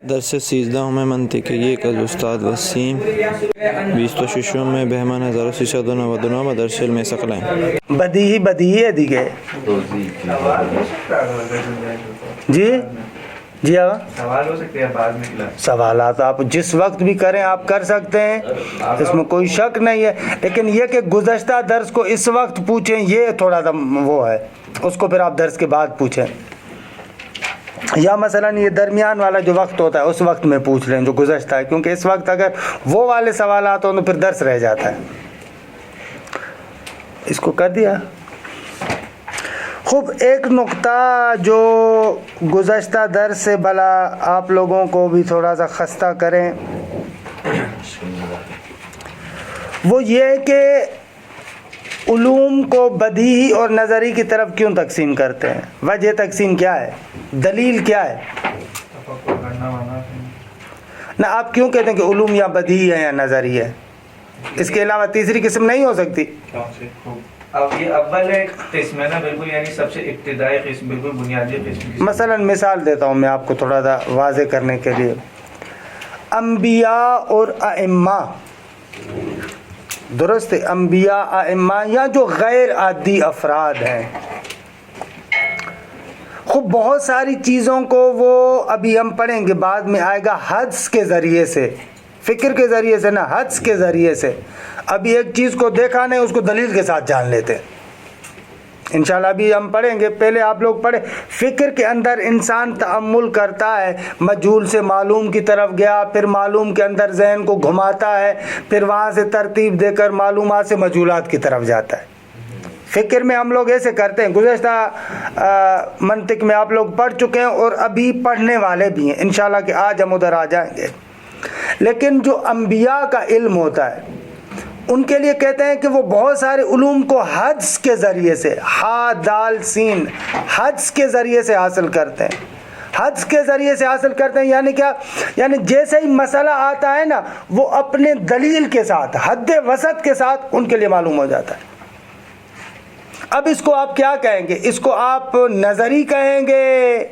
درس 13 میں منطقی از استاد وسیم 26 بهمن 1399 مدرسه علم ثقلین. بدیہی ہے دیگه جی ہاں سوال ہو سکتے ہیں بعد میں. سوالات آپ جس وقت بھی کریں آپ کر سکتے ہیں، اس میں کوئی شک نہیں ہے، لیکن یہ کہ گزشتہ درس کو اس وقت پوچھیں یہ تھوڑا سا وہ ہے، اس کو پھر آپ درس کے بعد پوچھیں، یا مثلا یہ درمیان والا جو وقت ہوتا ہے اس وقت میں پوچھ لیں جو گزشتہ ہے، کیونکہ اس وقت اگر وہ والے سوالات ہوں تو پھر درس رہ جاتا ہے. اس کو کر دیا. خوب، ایک نقطہ جو گزشتہ درس سے بلا آپ لوگوں کو بھی تھوڑا سا خستہ کریں، وہ یہ کہ علوم کو بدیہی اور نظری کی طرف کیوں تقسیم کرتے ہیں؟ وجہ تقسیم کیا ہے؟ دلیل کیا ہے؟ نہ آپ کیوں کہتے ہیں کہ علوم یا بدیہی ہے یا نظری ہے؟ اس کے علاوہ تیسری قسم نہیں ہو سکتی؟ اب یہ اول ایک قسم ہے نا، بالکل یعنی سب سے ابتدائی قسم، بالکل بنیادی قسم. مثلا مثال دیتا ہوں میں آپ کو تھوڑا سا واضح کرنے کے لیے. انبیاء اور ائمہ، درست ہے، انبیاء ائمہ یا جو غیر عادی افراد ہیں، خوب بہت ساری چیزوں کو وہ ابھی ہم پڑھیں گے، بعد میں آئے گا، حدس کے ذریعے سے، فکر کے ذریعے سے، نہ حدس کے ذریعے سے. ابھی ایک چیز کو دیکھا نہیں، اس کو دلیل کے ساتھ جان لیتے. انشاءاللہ ابھی ہم پڑھیں گے. پہلے آپ لوگ پڑھیں. فکر کے اندر انسان تأمل کرتا ہے، مجہول سے معلوم کی طرف گیا، پھر معلوم کے اندر ذہن کو گھماتا ہے، پھر وہاں سے ترتیب دے کر معلومات سے مجہولات کی طرف جاتا ہے. فکر میں ہم لوگ ایسے کرتے ہیں. گزشتہ منطق میں آپ لوگ پڑھ چکے ہیں اور ابھی پڑھنے والے بھی ہیں انشاءاللہ کہ آج ہم ادھر آ جائیں گے. لیکن جو انبیاء کا علم ہوتا ہے ان کے لیے کہتے ہیں کہ وہ بہت سارے علوم کو حدس کے ذریعے سے، ہا دال سین، حدس کے ذریعے سے حاصل کرتے ہیں. حدس کے ذریعے سے حاصل کرتے ہیں یعنی کیا؟ یعنی جیسے ہی مسئلہ آتا ہے نا، وہ اپنے دلیل کے ساتھ، حد وسط کے ساتھ ان کے لیے معلوم ہو جاتا ہے. اب اس کو آپ کیا کہیں گے؟ اس کو آپ نظری کہیں گے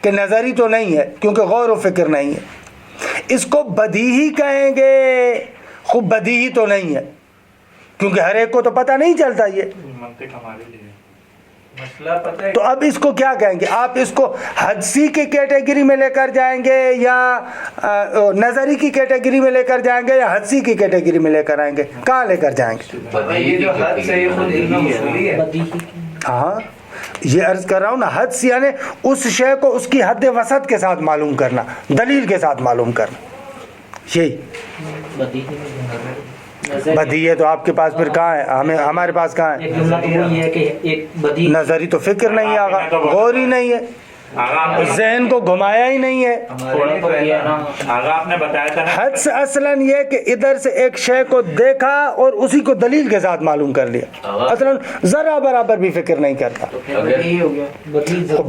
کہ نظری تو نہیں ہے کیونکہ غور و فکر نہیں ہے. اس کو بدیہی کہیں گے، خوب بدیہی تو نہیں ہے کیونکہ ہر ایک کو تو پتہ نہیں چلتا. یہ منطق ہمارے لیے مسئلہ پتہ ہے. تو اب اس کو کیا کہیں گے؟ آپ اس کو حدسی کی کیٹیگری میں لے کر جائیں گے یا نظری کی کیٹیگری میں لے کر جائیں گے یا حدسی کی کیٹیگری میں لے کر آئیں گے؟ کہاں لے کر جائیں گے؟ یہ جو حد ہے یہ خود علم اصولی ہے. ہاں، یہ عرض کر رہا ہوں نا، حدس یعنی اس شے کو اس کی حد وسط کے ساتھ معلوم کرنا، دلیل کے ساتھ معلوم کرنا. یہی بدیہی ہے. تو آپ کے پاس پھر کہاں ہے؟ ہمارے پاس کہاں ہے؟ نظری تو فکر نہیں ہے، آگا غور ہی نہیں ہے، ذہن کو گھمایا ہی نہیں ہے. آپ نے بتایا تھا حدس اصلاً یہ کہ ادھر سے ایک شے کو دیکھا اور اسی کو دلیل کے ساتھ معلوم کر لیا، اصلاً ذرا برابر بھی فکر نہیں کرتا.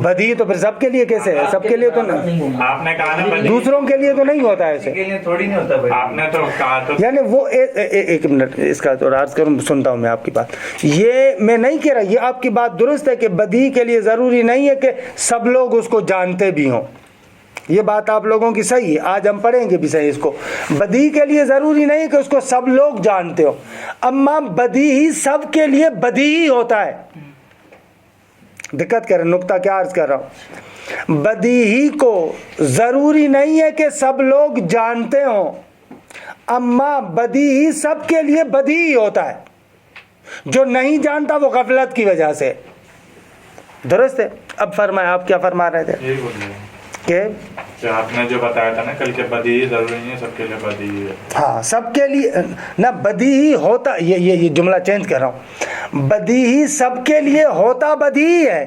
بدیہی تو پھر سب کے لیے کیسے ہے؟ سب کے لیے تو نہیں، آپ نے کہا دوسروں کے لیے تو نہیں ہوتا ایسے. تھوڑی نہیں ہوتا. آپ نے تو کہا تو یعنی وہ ایک منٹ اس کا تو عرض کروں، سنتا ہوں میں آپ کی بات. یہ میں نہیں کہہ رہا، یہ آپ کی بات درست ہے کہ بدیہی کے لیے ضروری نہیں ہے کہ سب لوگ اس کو جانتے بھی ہوں. یہ بات آپ لوگوں کی صحیح ہے، آج ہم پڑھیں گے بھی صحیح. اس کو بدیہی کے لیے ضروری نہیں کہ اس کو سب لوگ جانتے ہو، اما بدیہی سب کے لیے بدیہی ہوتا ہے. دقت کریں، نقطہ کیا عرض کر رہا ہوں. بدیہی کو ضروری نہیں ہے کہ سب لوگ جانتے ہوں، اما بدیہی سب کے لیے بدیہی ہوتا ہے. جو نہیں جانتا وہ غفلت کی وجہ سے. درست ہے. اب فرمائیں، آپ کیا فرما رہے تھے؟ کہ آپ نے جو بتایا تھا نا کل کے بدیہی ضروری نہیں ہے سب کے لیے بدیہی ہے. ہاں، سب کے لیے نہ بدیہی ہوتا، یہ جملہ چینج کر رہا ہوں. بدیہی سب کے لیے ہوتا بدیہی ہے،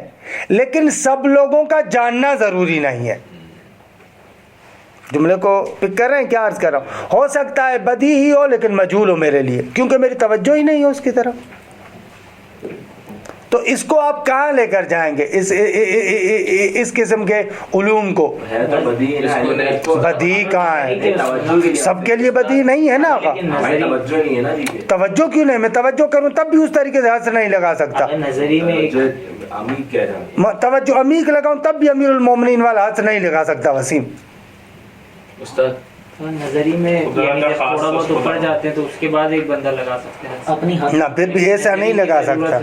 لیکن سب لوگوں کا جاننا ضروری نہیں ہے. جملے کو پک کر رہے ہیں؟ کیا عرض کر رہا ہوں. ہو سکتا ہے بدیہی ہو لیکن مجہول ہو میرے لیے کیونکہ میری توجہ ہی نہیں ہے اس کی طرف. تو اس کو آپ کہاں لے کر جائیں گے؟ اس قسم کے علوم کو بدیہی کہاں ہے؟ سب کے لیے بدیہی نہیں ہے نا. توجہ کیوں نہیں؟ میں توجہ کروں تب بھی اس طریقے سے حد نہیں لگا سکتا. توجہ عمیق لگاؤں تب بھی امیر المومنین والا حد نہیں لگا سکتا. وسیم استاد نظری میں یعنی جب تھوڑا بہت اوپر جاتے ہیں تو اس کے بعد ایک بندہ لگا سکتے ہیں اپنی حد نہ پھر بھی ایسا نہیں لگا سکتا،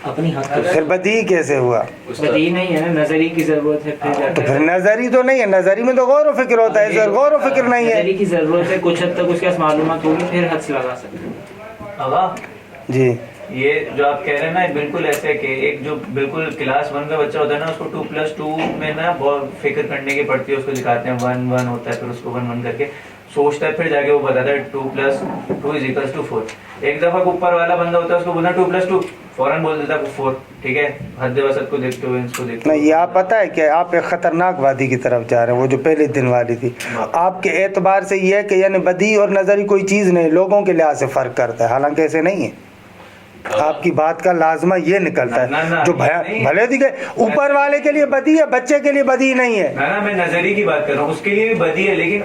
اپنی حد تک پھر بدیہی کیسے ہوا؟ بدیہی نہیں ہے نا، نظری کی ضرورت ہے پھر تو پھر نظری تو نہیں ہے، نظری میں تو غور و فکر ہوتا ہے، غور و فکر نہیں ہے نظری کی ضرورت ہے، کچھ حد تک اس کے پاس معلومات ہوگی پھر حد سے لگا سکتے ہیں. آغا جی. یہ جو آپ کہہ رہے ہیں نا بالکل ایسے کہ ایک جو بالکل کلاس 1 کا بچہ ہوتا ہے نا، اس کو 2+2 میں نا بہت فکر کرنے کی پڑتی ہے، اس کو دکھاتے ہیں 1 1 ہوتا ہے، پھر اس کو 1 1 کر کے سوچتا ہے، پھر جا کے وہ بتاتا ہے 2+2 = 4. ایک دفعہ اوپر والا بندہ ہوتا ہے، اس کو بولنا 2+2 فوراً بول دیتا ہے 4. ٹھیک ہے، حد وسط کو دیکھتے ہوئے اس کو دیکھتے نہیں، یہ آپ پتہ ہے کہ آپ ایک خطرناک وادی کی طرف جا رہے ہیں، وہ جو پہلے دن والی تھی. آپ کے اعتبار سے یہ ہے کہ یعنی بدیہی اور نظری کوئی چیز نہیں، لوگوں کے لحاظ سے فرق کرتا ہے، حالانکہ ایسے نہیں ہے. آپ کی بات کا لازمہ یہ نکلتا ہے جو بھلے دیکھے اوپر والے کے لیے بدی ہے، بچے کے لیے بدی نہیں ہے. نا میں نظری کی بات کر رہا ہوں، اس کے لیے بھی بدی ہے، لیکن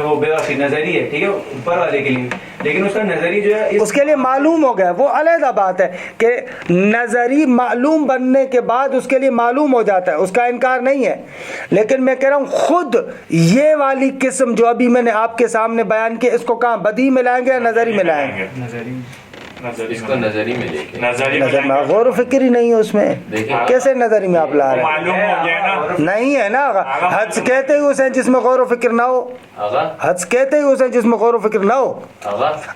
وہ بے وقتی نظری ہے، ٹھیک ہے، اوپر والے کے لیے، لیکن اس کا نظری جو ہے اس کے لیے معلوم ہو گیا، وہ علیحدہ بات ہے کہ نظری معلوم بننے کے بعد اس کے لیے معلوم ہو جاتا ہے، اس کا انکار نہیں ہے. لیکن میں کہہ رہا ہوں خود یہ والی قسم جو ابھی میں نے آپ کے سامنے بیان کی، اس کو کہاں بدی میں لائیں گے یا نظری میں لائیں گے؟ اس کو نظری میں لے کے نظر میں غور و فکر ہی نہیں ہے اس میں، کیسے نظری میں آپ لا رہے ہیں؟ نہیں ہے نا. حدس کہتے ہی اسے جس میں غور و فکر نہ ہو، حدس کہتے ہی اسے جس میں غور و فکر نہ ہو.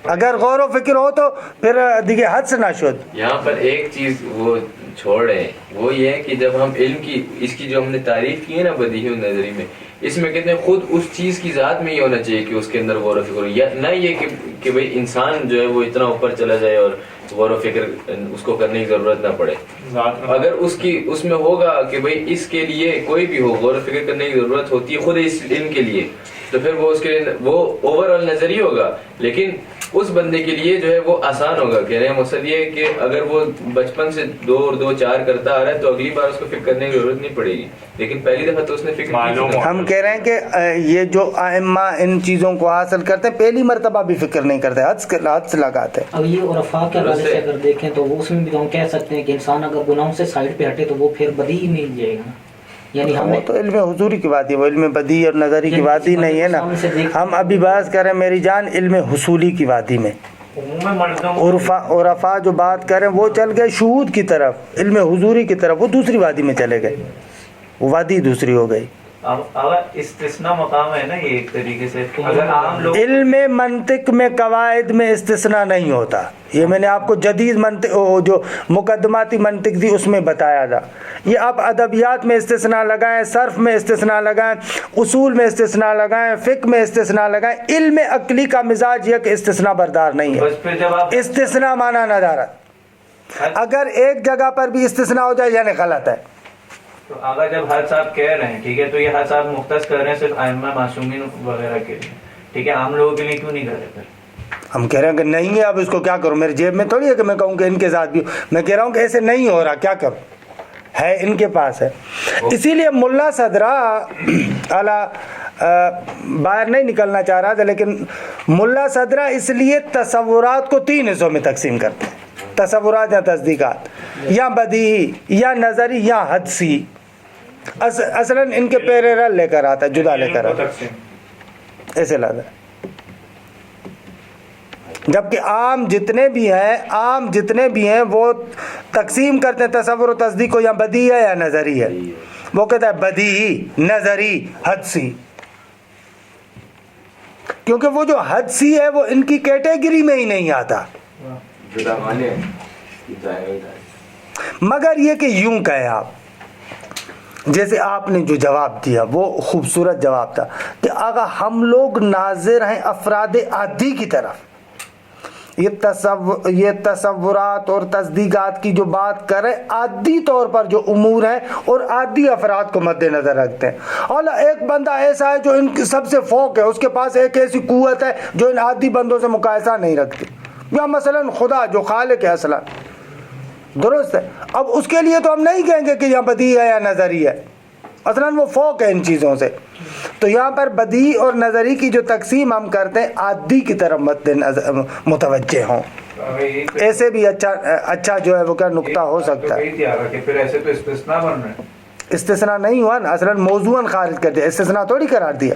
اگر غور و فکر ہو تو پھر دیکھیے حدس نہ شد. یہاں پر ایک چیز وہ چھوڑ رہے ہیں، وہ یہ ہے کہ جب ہم علم کی اس کی جو ہم نے تعریف کی ہے نا بدیہی و نظری میں، اس میں کہتے ہیں خود اس چیز کی ذات میں یہ ہونا چاہیے کہ اس کے اندر غور و فکر ہو، یا نہ یہ کہ بھئی انسان جو ہے وہ اتنا اوپر چلا جائے اور غور و فکر اس کو کرنے کی ضرورت نہ پڑے. اگر اس میں ہوگا کہ بھئی اس کے لیے کوئی بھی ہو غور و فکر کرنے کی ضرورت ہوتی ہے خود اس علم کے لیے، تو پھر وہ اس کے لیے وہ اوور آل نظری ہوگا. لیکن اس بندے کے لیے جو ہے وہ آسان ہوگا. کہنے کا مقصد یہ ہے کہ اگر وہ بچپن سے 2 اور 2 4 کرتا آ رہا ہے تو اگلی بار اس کو فکر کرنے کی ضرورت نہیں پڑے گی، لیکن پہلی دفعہ تو اس نے فکر کی. ہم کہہ رہے ہیں کہ یہ جو ائمہ ان چیزوں کو حاصل کرتے ہیں پہلی مرتبہ بھی فکر نہیں کرتے، حدس لگاتے ہیں. اب یہ عرفاء کے حوالے سے اگر دیکھیں تو وہ اس میں بھی تو ہم کہہ سکتے ہیں کہ انسان اگر گناہوں سے سائڈ پہ ہٹے تو وہ پھر بدیہی میں مل جائے گا. یعنی وہ تو علم حضوری کی بات ہے، وہ علم بدیہی اور نظری کی بات ہی نہیں ہے نا. ہم ابھی بات کریں میری جان علم حصولی کی وادی میں. عرفاء جو بات کریں وہ چل گئے شہود کی طرف، علم حضوری کی طرف، وہ دوسری وادی میں چلے گئے، وہ وادی دوسری ہو گئی. استثناء مقام ہے نا یہ ایک طریقے سے. اگر عام لوگ علم منطق میں قواعد میں استثناء نہیں ہوتا، یہ میں نے آپ کو جدید منطق جو مقدماتی منطق تھی اس میں بتایا تھا. یہ آپ ادبیات میں استثناء لگائیں، صرف میں استثناء لگائیں، اصول میں استثناء لگائیں، فقہ میں استثناء لگائیں، علم عقلی کا مزاج یہ کہ استثناء بردار نہیں ہے. استثناء مانا ندارت. اگر ایک جگہ پر بھی استثناء ہو جائے یعنی غلط ہے. تو آگا جب حد صاحب کہہ رہے ہیں ٹھیک ہے، تو یہ حد صاحب مختص کر رہے ہیں صرف ائمہ معصومین وغیرہ کے لیے، ٹھیک ہے، عام لوگوں کے لیے کیوں نہیں کر رہے پھر؟ ہم کہہ رہے ہیں کہ نہیں ہے، اب اس کو کیا کروں؟ میری جیب میں تھوڑی ہے کہ میں کہوں کہ ان کے ساتھ بھی، میں کہہ رہا ہوں کہ ایسے نہیں ہو رہا، کیا کروں؟ ہے ان کے پاس ہے. اسی لیے ملا صدرہ باہر نہیں نکلنا چاہ رہا تھا، لیکن ملا صدرہ اس لیے تصورات کو 3 حصوں میں تقسیم کرتے ہیں، تصورات یا تصدیقات، یا بدیہی یا نظری یا حدسی. اصلا ان کے پیریرل لے کر آتا ہے، جدا لے کر آتا ہے، ایسے لاتا ہے. جبکہ عام جتنے بھی ہیں وہ تقسیم کرتے ہیں تصور و تصدیق کو، یا بدیہی ہے یا نظری ہے. وہ کہتا ہے بدیہی، نظری، حدسی. کیونکہ وہ جو حدسی ہے وہ ان کی کیٹیگری میں ہی نہیں آتا. مگر یہ کہ یوں کہیں آپ، جیسے آپ نے جو جواب دیا وہ خوبصورت جواب تھا کہ آقا ہم لوگ ناظر ہیں افراد عادی کی طرف. یہ تصورات اور تصدیقات کی جو بات کریں عادی طور پر جو امور ہیں اور عادی افراد کو مد نظر رکھتے ہیں. اور ایک بندہ ایسا ہے جو ان سب سے فوق ہے، اس کے پاس ایک ایسی قوت ہے جو ان عادی بندوں سے مقایسہ نہیں رکھتی، یا مثلا خدا جو خالق ہے اصلا، درست ہے. اب اس کے لیے تو ہم نہیں کہیں گے کہ یہاں بدیہی ہے یا نظری ہے، اصلا وہ فوق ہے ان چیزوں سے. تو یہاں پر بدیہی اور نظری کی جو تقسیم ہم کرتے ہیں عادی کی طرف متوجہ ہوں. ایسے بھی اچھا جو ہے وہ کیا نقطہ ہو سکتا ہے. پھر ایسے تو استثناء بن رہے ہیں. استثناء نہیں ہوا نا، اصلا موضوعاً خارج کر دیا، استثناء تھوڑی قرار دیا.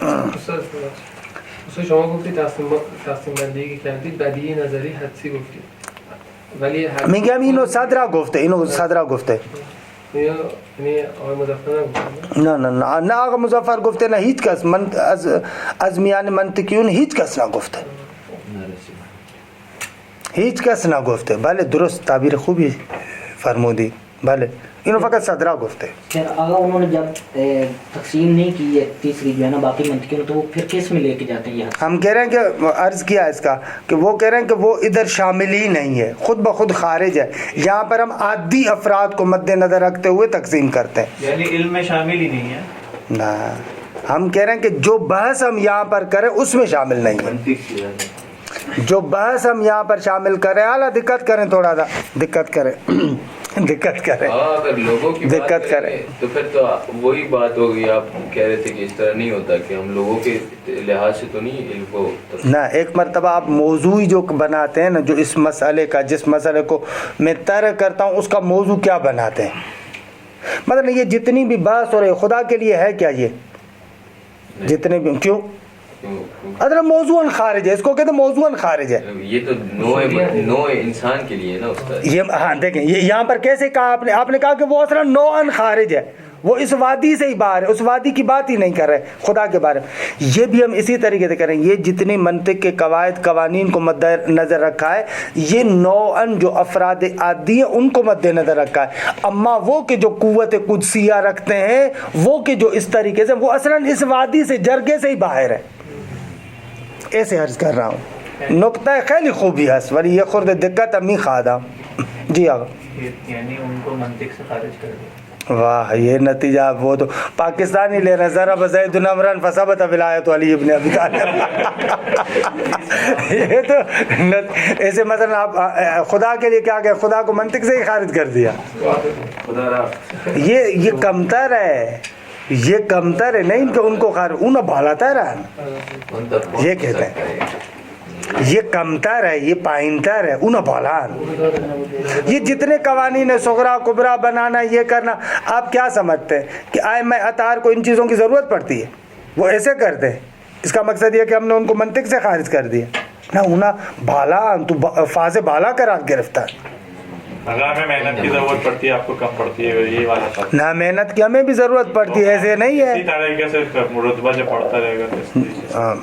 شما گفتید تقسیم بندی که کردید بدیهی نظری حدسی گفتید، ولی میگم اینو صدرا گفته یعنی آقای مظفر نگفتید؟ نه آقا مظفر گفته، نه هیچ کس از میان منطقیون هیچ کس نگفته، هیچ کس نگفته. بله درست، تعبیر خوبی فرمودی. بله اینو فقط صدرا گفته. پھر آگا انہوں نے جب تقسیم نہیں کی ہے تیسری جو ہے نا باقی منطقیوں، تو وہ پھر کس میں لے کے جاتے ہیں یہ؟ ہم کہہ رہے ہیں کہ عرض کیا اس کا کہ وہ کہہ رہے ہیں کہ وہ ادھر شامل ہی نہیں ہے، خود بخود خارج ہے. یہاں پر ہم عادی افراد کو مد نظر رکھتے ہوئے تقسیم کرتے ہیں، یعنی علم میں شامل ہی نہیں ہے. نہ ہم کہہ رہے ہیں کہ جو بحث ہم یہاں پر کریں اس میں شامل نہیں ہے. جو بحث ہم یہاں پر شامل کریں، اعلیٰ دقت کریں، تھوڑا سا دقت کریں دقت کریں. اگر لوگوں کی دقت کریں تو پھر تو وہی بات ہوگی. آپ کہہ رہے تھے کہ اس طرح نہیں ہوتا کہ ہم لوگوں کے لحاظ سے تو نہیں علم کو نہ. ایک مرتبہ آپ موضوع جو بناتے ہیں نا، جو اس مسئلے کا، جس مسئلے کو میں طرح کرتا ہوں اس کا موضوع کیا بناتے ہیں. مطلب یہ جتنی بھی بحث ہو رہی ہے خدا کے لیے ہے کیا؟ یہ جتنے بھی کیوں ادھر موضوعاً خارج ہے، اس کو کہتے ہیں موضوعاً خارج ہے. یہ تو نوع انسان کے لیے نا استاد. یہ ہاں دیکھیں یہ یہاں پر کیسے کہا آپ نے کہا کہ وہ اصلا نوعاً خارج ہے، وہ اس وادی سے ہی باہر ہے، اس وادی کی بات ہی نہیں کر رہے خدا کے بارے میں. یہ بھی ہم اسی طریقے سے کریں. یہ جتنے منطق کے قواعد قوانین کو مد نظر رکھا ہے، یہ نوعاً جو افراد عادی ہیں ان کو مد نظر رکھا ہے. اما وہ کہ جو قوت قدسیہ رکھتے ہیں، وہ کہ جو اس طریقے سے، وہ اصلا اس وادی سے، جرگے سے ہی باہر ہے. ایسے عرض کر رہا ہوں. نقطہ خیلی خوبی ہے ولی یہ خورد دقت امی خواہدہ. جی آقا. یعنی ان کو منطق سے خارج کر دیا. واہ، یہ نتیجہ وہ تو پاکستانی لے رہے ہیں. ذرا بزید نمرن فثبت ولایت علی ابن ابی طالب. یہ تو ایسے مثلا آپ خدا کے لیے کیا کہ خدا کو منطق سے ہی خارج کر دیا. یہ کمتر ہے، یہ کمتر ہے نہیں کہ ان کو خارج انہیں بھالاتا رہا. یہ کہتے ہیں یہ کمتر ہے، یہ پائنتر ہے، انہیں بھالان. یہ جتنے قوانین صغرا کبرا بنانا، یہ کرنا، آپ کیا سمجھتے ہیں کہ ائمہ اطہار کو ان چیزوں کی ضرورت پڑتی ہے؟ وہ ایسے کرتے ہیں. اس کا مقصد یہ کہ ہم نے ان کو منطق سے خارج کر دیا. نہ انہیں بھالان تو فاز بالا قرار گرفتار. اگر ہمیں محنت کی ضرورت پڑتی ہے آپ کو کم پڑتی ہے، یہ والا فرق. نہ محنت کی ہمیں بھی ضرورت پڑتی ہے، ایسے نہیں ہے. اسی طریقے سے رتبہ جو پڑھتا رہے گا.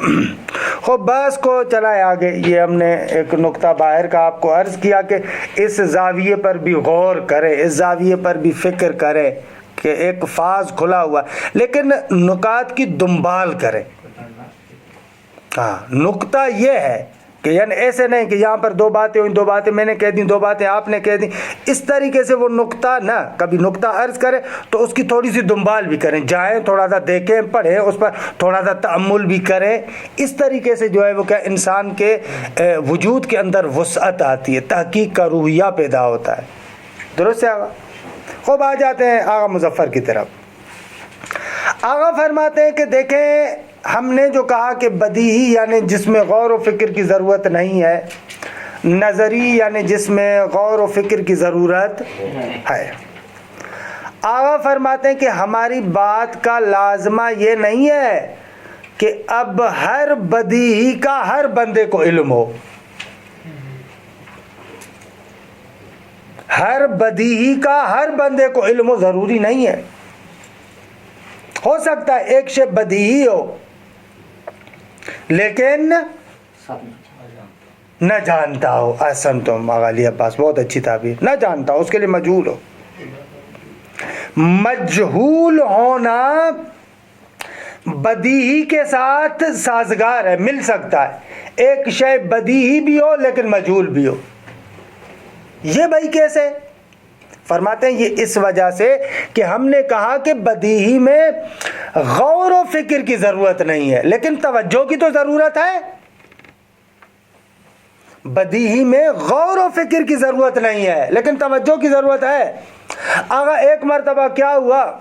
خوب بس کو چلائے آگے. یہ ہم نے ایک نقطہ باہر کا آپ کو عرض کیا کہ اس زاویے پر بھی غور کرے، اس زاویے پر بھی فکر کرے کہ ایک فاز کھلا ہوا لیکن نکات کی دنبال کرے. ہاں، نقطہ یہ ہے کہ یعنی ایسے نہیں کہ یہاں پر دو باتیں ہوئیں، دو باتیں میں نے کہہ دیں، دو باتیں آپ نے کہہ دیں. اس طریقے سے وہ نقطہ نہ، کبھی نقطہ عرض کرے تو اس کی تھوڑی سی دنبال بھی کریں، جائیں تھوڑا سا دیکھیں، پڑھیں، اس پر تھوڑا سا تأمل بھی کریں. اس طریقے سے جو ہے وہ کیا انسان کے وجود کے اندر وسعت آتی ہے، تحقیق کا روحیہ پیدا ہوتا ہے. درست ہے آقا؟ خوب آ جاتے ہیں آقا مظفر کی طرف. آقا فرماتے ہیں کہ دیکھیں ہم نے جو کہا کہ بدیہی یعنی جس میں غور و فکر کی ضرورت نہیں ہے، نظری یعنی جس میں غور و فکر کی ضرورت ہے. آقا فرماتے ہیں کہ ہماری بات کا لازمہ یہ نہیں ہے کہ اب ہر بدیہی کا ہر بندے کو علم ہو. ہر بدیہی کا ہر بندے کو علم ہو ضروری نہیں ہے. ہو سکتا ہے ایک شے بدیہی ہو لیکن نہ جانتا ہو. احسن تم غالی عباس, بہت اچھی تعبیر. نہ جانتا ہو اس کے لیے مجہول ہو. مجہول ہونا بدیہی کے ساتھ سازگار ہے, مل سکتا ہے. ایک شے بدیہی بھی ہو لیکن مجہول بھی ہو. یہ بھائی کیسے؟ فرماتے ہیں یہ اس وجہ سے کہ ہم نے کہا کہ بدیہی میں غور و فکر کی ضرورت نہیں ہے لیکن توجہ کی تو ضرورت ہے. بدیہی میں غور و فکر کی ضرورت نہیں ہے لیکن توجہ کی ضرورت ہے. آغا ایک مرتبہ کیا ہوا,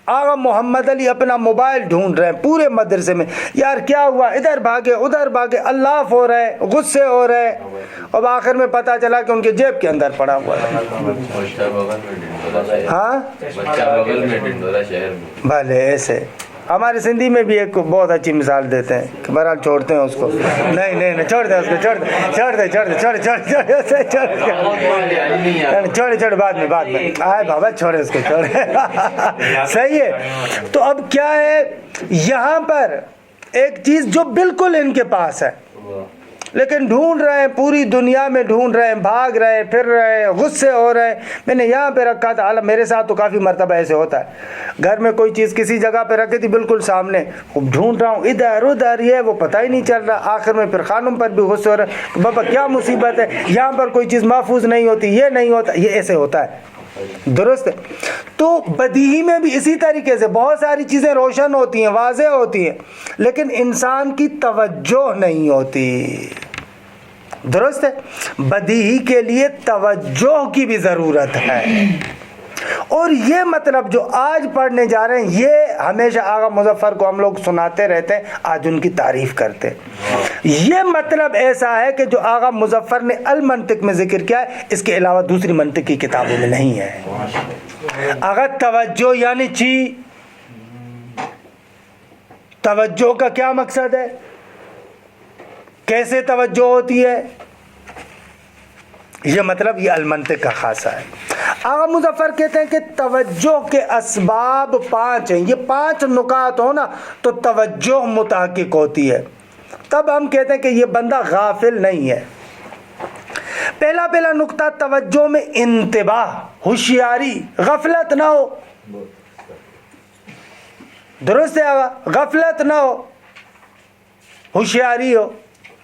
آغا محمد علی اپنا موبائل ڈھونڈ رہے ہیں پورے مدرسے میں. یار کیا ہوا, ادھر بھاگے ادھر بھاگے, اللہ ہو رہے, غصے ہو رہے. اب آخر میں پتا چلا کہ ان کے جیب کے اندر پڑا ہوا ہے. ہاں بھلے ایسے ہمارے سندھی میں بھی ایک بہت اچھی مثال دیتے ہیں کہ بہرحال چھوڑتے ہیں اس کو. نہیں چھوڑ دیں اس کو, چھوڑ بعد میں آئے بابا, چھوڑے اس کو, چھوڑے. صحیح ہے. تو اب کیا ہے یہاں پر ایک چیز جو بالکل ان کے پاس ہے لیکن ڈھونڈ رہے ہیں, پوری دنیا میں ڈھونڈ رہے ہیں, بھاگ رہے ہیں, پھر رہے ہیں, غصے ہو رہے ہیں. میں نے یہاں پہ رکھا تھا, حالانکہ میرے ساتھ تو کافی مرتبہ ایسے ہوتا ہے. گھر میں کوئی چیز کسی جگہ پہ رکھی تھی بالکل سامنے, ڈھونڈ رہا ہوں ادھر ادھر, یہ وہ پتہ ہی نہیں چل رہا. آخر میں پھر خانم پر بھی غصے ہو رہے ہیں, بابا کیا مصیبت ہے, یہاں پر کوئی چیز محفوظ نہیں ہوتی, یہ نہیں ہوتا. یہ ایسے ہوتا ہے, درست ہے. تو بدیہی میں بھی اسی طریقے سے بہت ساری چیزیں روشن ہوتی ہیں, واضح ہوتی ہیں, لیکن انسان کی توجہ نہیں ہوتی. درست ہے. بدیہی کے لیے توجہ کی بھی ضرورت ہے. اور یہ مطلب جو آج پڑھنے جا رہے ہیں یہ ہمیشہ آغا مظفر کو ہم لوگ سناتے رہتے ہیں, آج ان کی تعریف کرتے ہیں. یہ مطلب ایسا ہے کہ جو آغا مظفر نے المنطق میں ذکر کیا ہے اس کے علاوہ دوسری منطق کی کتابوں میں نہیں ہے. آغا توجہ یعنی توجہ کا کیا مقصد ہے, کیسے توجہ ہوتی ہے, یہ مطلب یہ المنطق کا خاصہ ہے. آغا مظفر کہتے ہیں کہ توجہ کے اسباب 5 ہیں. یہ 5 نکات ہو نا تو توجہ متحقق ہوتی ہے. تب ہم کہتے ہیں کہ یہ بندہ غافل نہیں ہے. پہلا نقطہ توجہ میں انتباہ, ہوشیاری, غفلت نہ ہو. درست ہے آغا, غفلت نہ ہو, ہوشیاری ہو.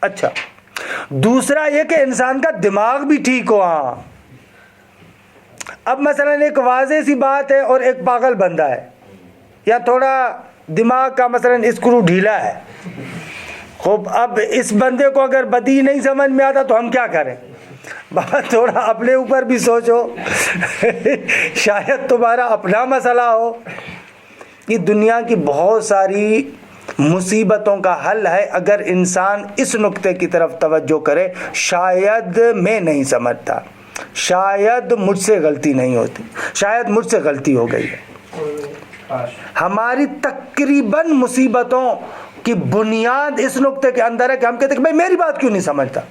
اچھا, دوسرا یہ کہ انسان کا دماغ بھی ٹھیک ہو. ہاں, اب مثلا ایک واضح سی بات ہے اور ایک پاگل بندہ ہے, یا تھوڑا دماغ کا مثلا اسکرو ڈھیلا ہے. خوب, اب اس بندے کو اگر بدی نہیں سمجھ میں آتا تو ہم کیا کریں؟ بابا تھوڑا اپنے اوپر بھی سوچو, شاید تمہارا اپنا مسئلہ ہو. یہ دنیا کی بہت ساری مصیبتوں کا حل ہے اگر انسان اس نقطے کی طرف توجہ کرے. شاید میں نہیں سمجھتا, شاید مجھ سے غلطی نہیں ہوتی, شاید مجھ سے غلطی ہو گئی ہے. ہماری تقریباً مصیبتوں کی بنیاد اس نقطے کے اندر ہے کہ ہم کہتے ہیں کہ بھائی میری بات کیوں نہیں سمجھتا,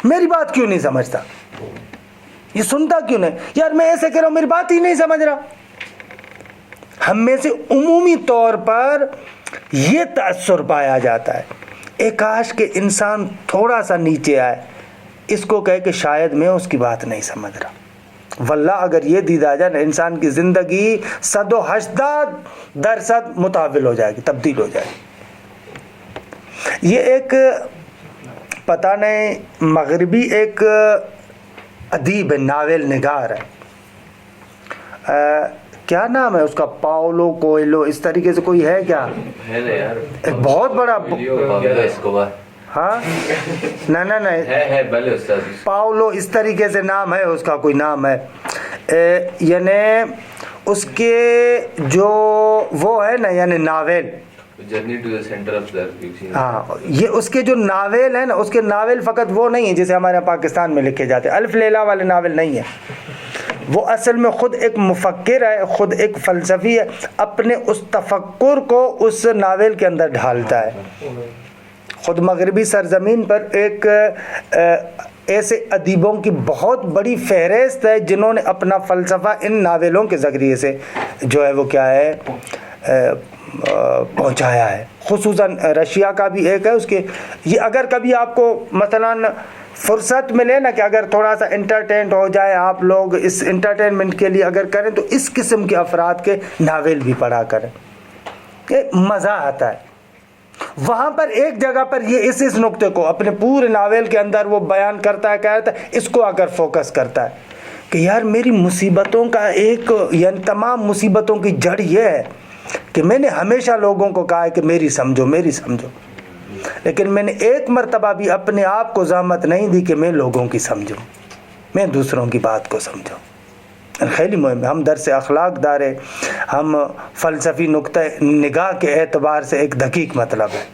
میری بات کیوں نہیں سمجھتا, یہ سنتا کیوں نہیں, یار میں ایسے کہہ رہا ہوں میری بات ہی نہیں سمجھ رہا. ہم میں سے عمومی طور پر یہ تأثر پایا جاتا ہے. ایک کاش کہ انسان تھوڑا سا نیچے آئے, اس کو کہے کہ شاید میں اس کی بات نہیں سمجھ رہا. واللہ اگر یہ دیدہ جائے نا انسان کی زندگی 180% متحول ہو جائے گی, تبدیل ہو جائے گی. یہ ایک پتہ نہیں مغربی ایک ادیب ہے, ناول نگار ہے, کیا نام ہے اس کا, پاولو کوئلو اس طریقے سے کوئی ہے کیا, ایک بہت بڑا, ہاں نہیں پاولو اس طریقے سے نام ہے اس کا, کوئی نام ہے. یعنی اس کے جو وہ ہے نا یعنی ناول, ہاں یہ اس کے جو ناول ہے نا, اس کے ناول فقط وہ نہیں ہے جیسے ہمارے پاکستان میں لکھے جاتے ہیں, الف لیلا والے ناول نہیں ہے. وہ اصل میں خود ایک مفکر ہے, خود ایک فلسفی ہے, اپنے اس تفکر کو اس ناول کے اندر ڈھالتا ہے. خود مغربی سرزمین پر ایک ایسے ادیبوں کی بہت بڑی فہرست ہے جنہوں نے اپنا فلسفہ ان ناولوں کے ذریعے سے جو ہے وہ کیا ہے پہنچایا ہے. خصوصاً رشیا کا بھی ایک ہے اس کے. یہ اگر کبھی آپ کو مثلاً فرصت ملے نا کہ اگر تھوڑا سا انٹرٹینٹ ہو جائے آپ لوگ اس انٹرٹینمنٹ کے لیے اگر کریں تو اس قسم کے افراد کے ناول بھی پڑھا کریں, کہ مزہ آتا ہے. وہاں پر ایک جگہ پر یہ اس نقطے کو اپنے پورے ناول کے اندر وہ بیان کرتا ہے, کہتا ہے اس کو اگر فوکس کرتا ہے کہ یار میری مصیبتوں کا ایک یعنی تمام مصیبتوں کی جڑ یہ ہے کہ میں نے ہمیشہ لوگوں کو کہا ہے کہ میری سمجھو, لیکن میں نے ایک مرتبہ بھی اپنے آپ کو زحمت نہیں دی کہ میں لوگوں کی سمجھوں, میں دوسروں کی بات کو سمجھوں. خیلی مهم ہے. ہم درس اخلاق دارے, ہم فلسفی نقطہ نگاہ کے اعتبار سے ایک دقیق مطلب ہے.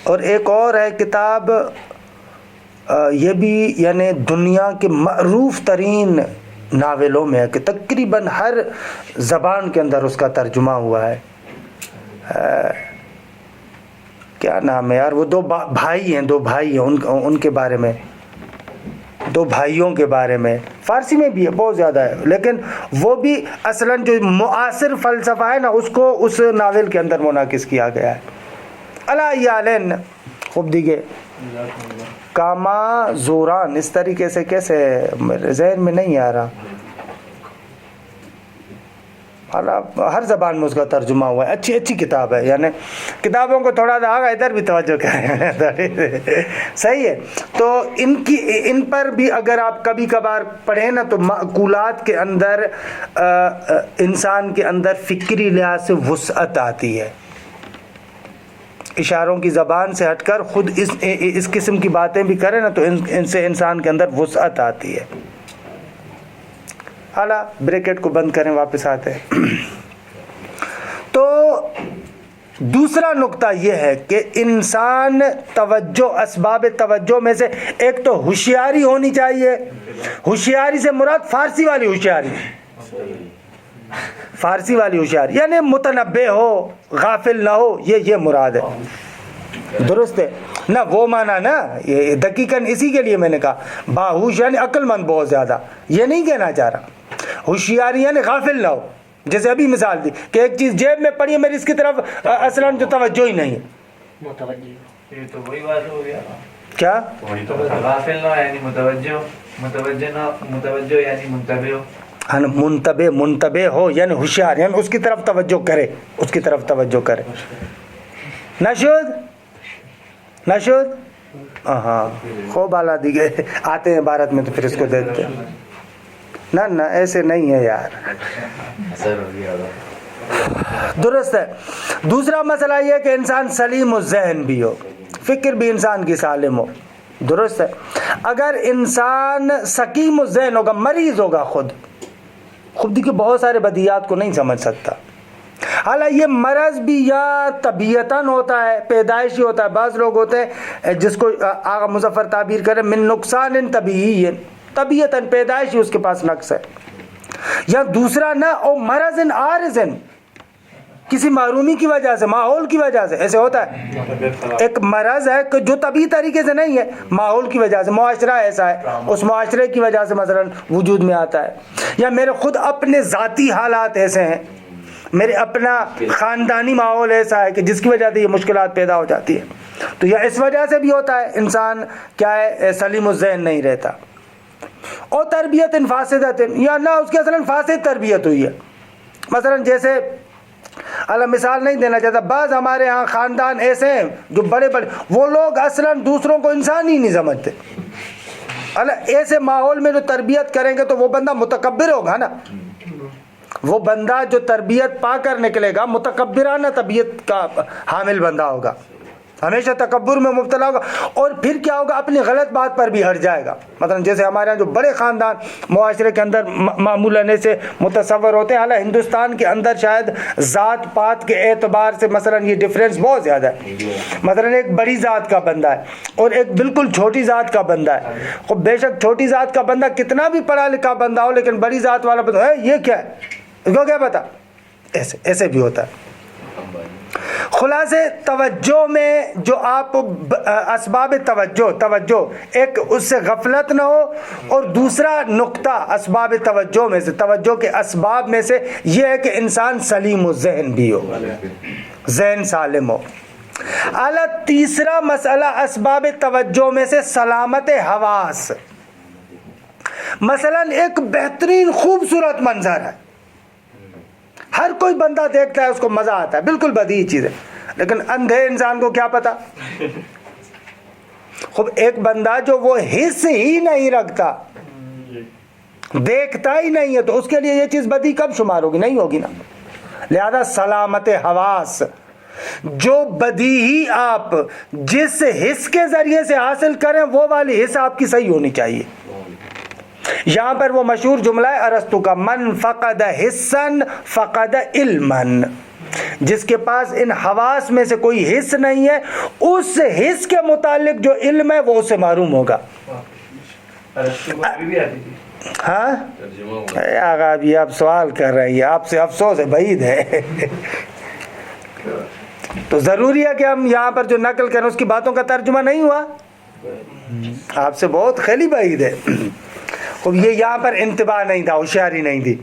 اور ایک اور ہے کتاب, یہ بھی یعنی دنیا کے معروف ترین ناولوں میں ہے کہ تقریباً ہر زبان کے اندر اس کا ترجمہ ہوا ہے. کیا نام ہے یار, وہ دو بھائی ہیں ان کے بارے میں, دو بھائیوں کے بارے میں. فارسی میں بھی ہے, بہت زیادہ ہے, لیکن وہ بھی اصلاً جو معاصر فلسفہ ہے نا اس کو اس ناول کے اندر منعکس کیا گیا ہے. علیہ خوب دیگے کاما زوران, اس طریقے سے کیسے میرے ذہن میں نہیں آ رہا, ہر زبان میں اس کا ترجمہ ہوا ہے. اچھی کتاب ہے, یعنی کتابوں کو تھوڑا سا آگا ادھر بھی توجہ کریں. صحیح ہے. تو ان پر بھی اگر آپ کبھی کبھار پڑھیں نا تو معقولات کے اندر انسان کے اندر فکری لحاظ سے وسعت آتی ہے. اشاروں کی زبان سے ہٹ کر خود اس قسم کی باتیں بھی کریں نا تو ان سے انسان کے اندر وسعت آتی ہے. اعلیٰ بریکٹ کو بند کریں, واپس آتے ہیں. تو دوسرا نقطہ یہ ہے کہ انسان توجہ, اسباب توجہ میں سے ایک تو ہوشیاری ہونی چاہیے. ہوشیاری سے مراد فارسی والی ہوشیاری یعنی متنبہ ہو, غافل نہ ہو, یہ مراد ہے. درست ہے نہ, وہ مانا نا یہ دقیقاً اسی کے لیے میں نے کہا باہوش یعنی عقل مند بہت زیادہ, یہ نہیں کہنا چاہ رہا. ہوشیاری یعنی غافل نہ ہو. جیسے ابھی مثال دی کہ ایک چیز جیب میں پڑی ہے, میری اس کی طرف اصلاً جو توجہ ہی نہیں ہے. یہ تو وہی بات ہو گیا. کیا غافل نہ یعنی متوجہ یعنی منتبہ ہو. منتبہ ہو یعنی ہوشیار, یعنی اس کی طرف توجہ کرے. نشود ہاں خوب اعلیٰ دی گئے. آتے ہیں بھارت میں تو پھر اس کو دیکھتے ہیں. نہ ایسے نہیں ہے یار. درست ہے. دوسرا مسئلہ یہ کہ انسان سلیم الذہن بھی ہو, فکر بھی انسان کی سالم ہو. درست ہے. اگر انسان سقیم الذہن ہوگا, مریض ہوگا, خود دیکھیے بہت سارے بدیہات کو نہیں سمجھ سکتا. حالانکہ یہ مرض بھی یا طبیعتاً ہوتا ہے, پیدائشی ہوتا ہے. بعض لوگ ہوتے ہیں جس کو آغا مظفر تعبیر کرے من نقصان طبیعی, طبیعتاً پیدائشی اس کے پاس نقص ہے. یا دوسرا نہ او مرض عارض, کسی محرومی کی وجہ سے, ماحول کی وجہ سے ایسے ہوتا ہے. ایک مرض ہے کہ جو طبیعی طریقے سے نہیں ہے, ماحول کی وجہ سے, معاشرہ ایسا ہے, اس معاشرے کی وجہ سے مثلا وجود میں آتا ہے. یا میرے خود اپنے ذاتی حالات ایسے ہیں, میرے اپنا خاندانی ماحول ایسا ہے کہ جس کی وجہ سے یہ مشکلات پیدا ہو جاتی ہے. تو یا اس وجہ سے بھی ہوتا ہے انسان کیا ہے سلیم الذہن نہیں رہتا. اور تربیت فاسدت, یا نہ اس کی اصلا فاسد تربیت ہوئی ہے. مثلا جیسے اللہ مثال نہیں دینا چاہتا, بعض ہمارے ہاں خاندان ایسے ہیں جو بڑے وہ لوگ اصلا دوسروں کو انسان ہی نہیں سمجھتے. اللہ ایسے ماحول میں جو تربیت کریں گے تو وہ بندہ متکبر ہوگا نا. وہ بندہ جو تربیت پا کر نکلے گا متکبرانہ طبیعت کا حامل بندہ ہوگا, ہمیشہ تکبر میں مبتلا ہوگا. اور پھر کیا ہوگا, اپنی غلط بات پر بھی ہٹ جائے گا. مثلا جیسے ہمارے یہاں جو بڑے خاندان معاشرے کے اندر معمولاً ایسے متصور ہوتے ہیں, حالانکہ ہندوستان کے اندر شاید ذات پات کے اعتبار سے مثلا یہ ڈفرینس بہت زیادہ ہے. مثلا ایک بڑی ذات کا بندہ ہے اور ایک بالکل چھوٹی ذات کا بندہ ہے. خب بے شک چھوٹی ذات کا بندہ کتنا بھی پڑھا لکھا بندہ ہو, لیکن بڑی ذات والا بندہ یہ کیا ہے, اس کو کیا پتا, ایسے بھی ہوتا ہے. خلاصے توجہ میں جو آپ اسباب توجہ ایک اس سے غفلت نہ ہو، اور دوسرا نقطہ اسباب توجہ میں سے، توجہ کے اسباب میں سے یہ ہے کہ انسان سلیم الذہن بھی ہو، ذہن سالم ہو۔ اعلیٰ تیسرا مسئلہ اسباب توجہ میں سے سلامت حواس۔ مثلا ایک بہترین خوبصورت منظر ہے، ہر کوئی بندہ دیکھتا ہے اس کو مزہ آتا ہے، بالکل بدیہی چیز ہے، لیکن اندھے انسان کو کیا پتا؟ خوب ایک بندہ جو وہ حس ہی نہیں رکھتا، دیکھتا ہی نہیں ہے، تو اس کے لیے یہ چیز بدی کب شمار ہوگی؟ نہیں ہوگی نا۔ لہذا سلامت حواس، جو بدیہی آپ جس حس کے ذریعے سے حاصل کریں وہ والی حس آپ کی صحیح ہونی چاہیے۔ یہاں پر وہ مشہور جملہ ہے ارسطو کا، من فقد حسن فقد علما، جس کے پاس ان حواس میں سے کوئی حس نہیں ہے، اس حس کے متعلق جو علم ہے وہ اسے معلوم ہوگا۔ ہاں آغا ابھی آپ سوال کر رہی ہے، آپ سے افسوس ہے، بعید ہے۔ تو ضروری ہے کہ ہم یہاں پر جو نقل کریں اس کی باتوں کا ترجمہ نہیں ہوا، آپ سے بہت خیلی بعید ہے۔ اب یہ یہاں پر انتباہ نہیں تھا، ہوشیاری نہیں تھی۔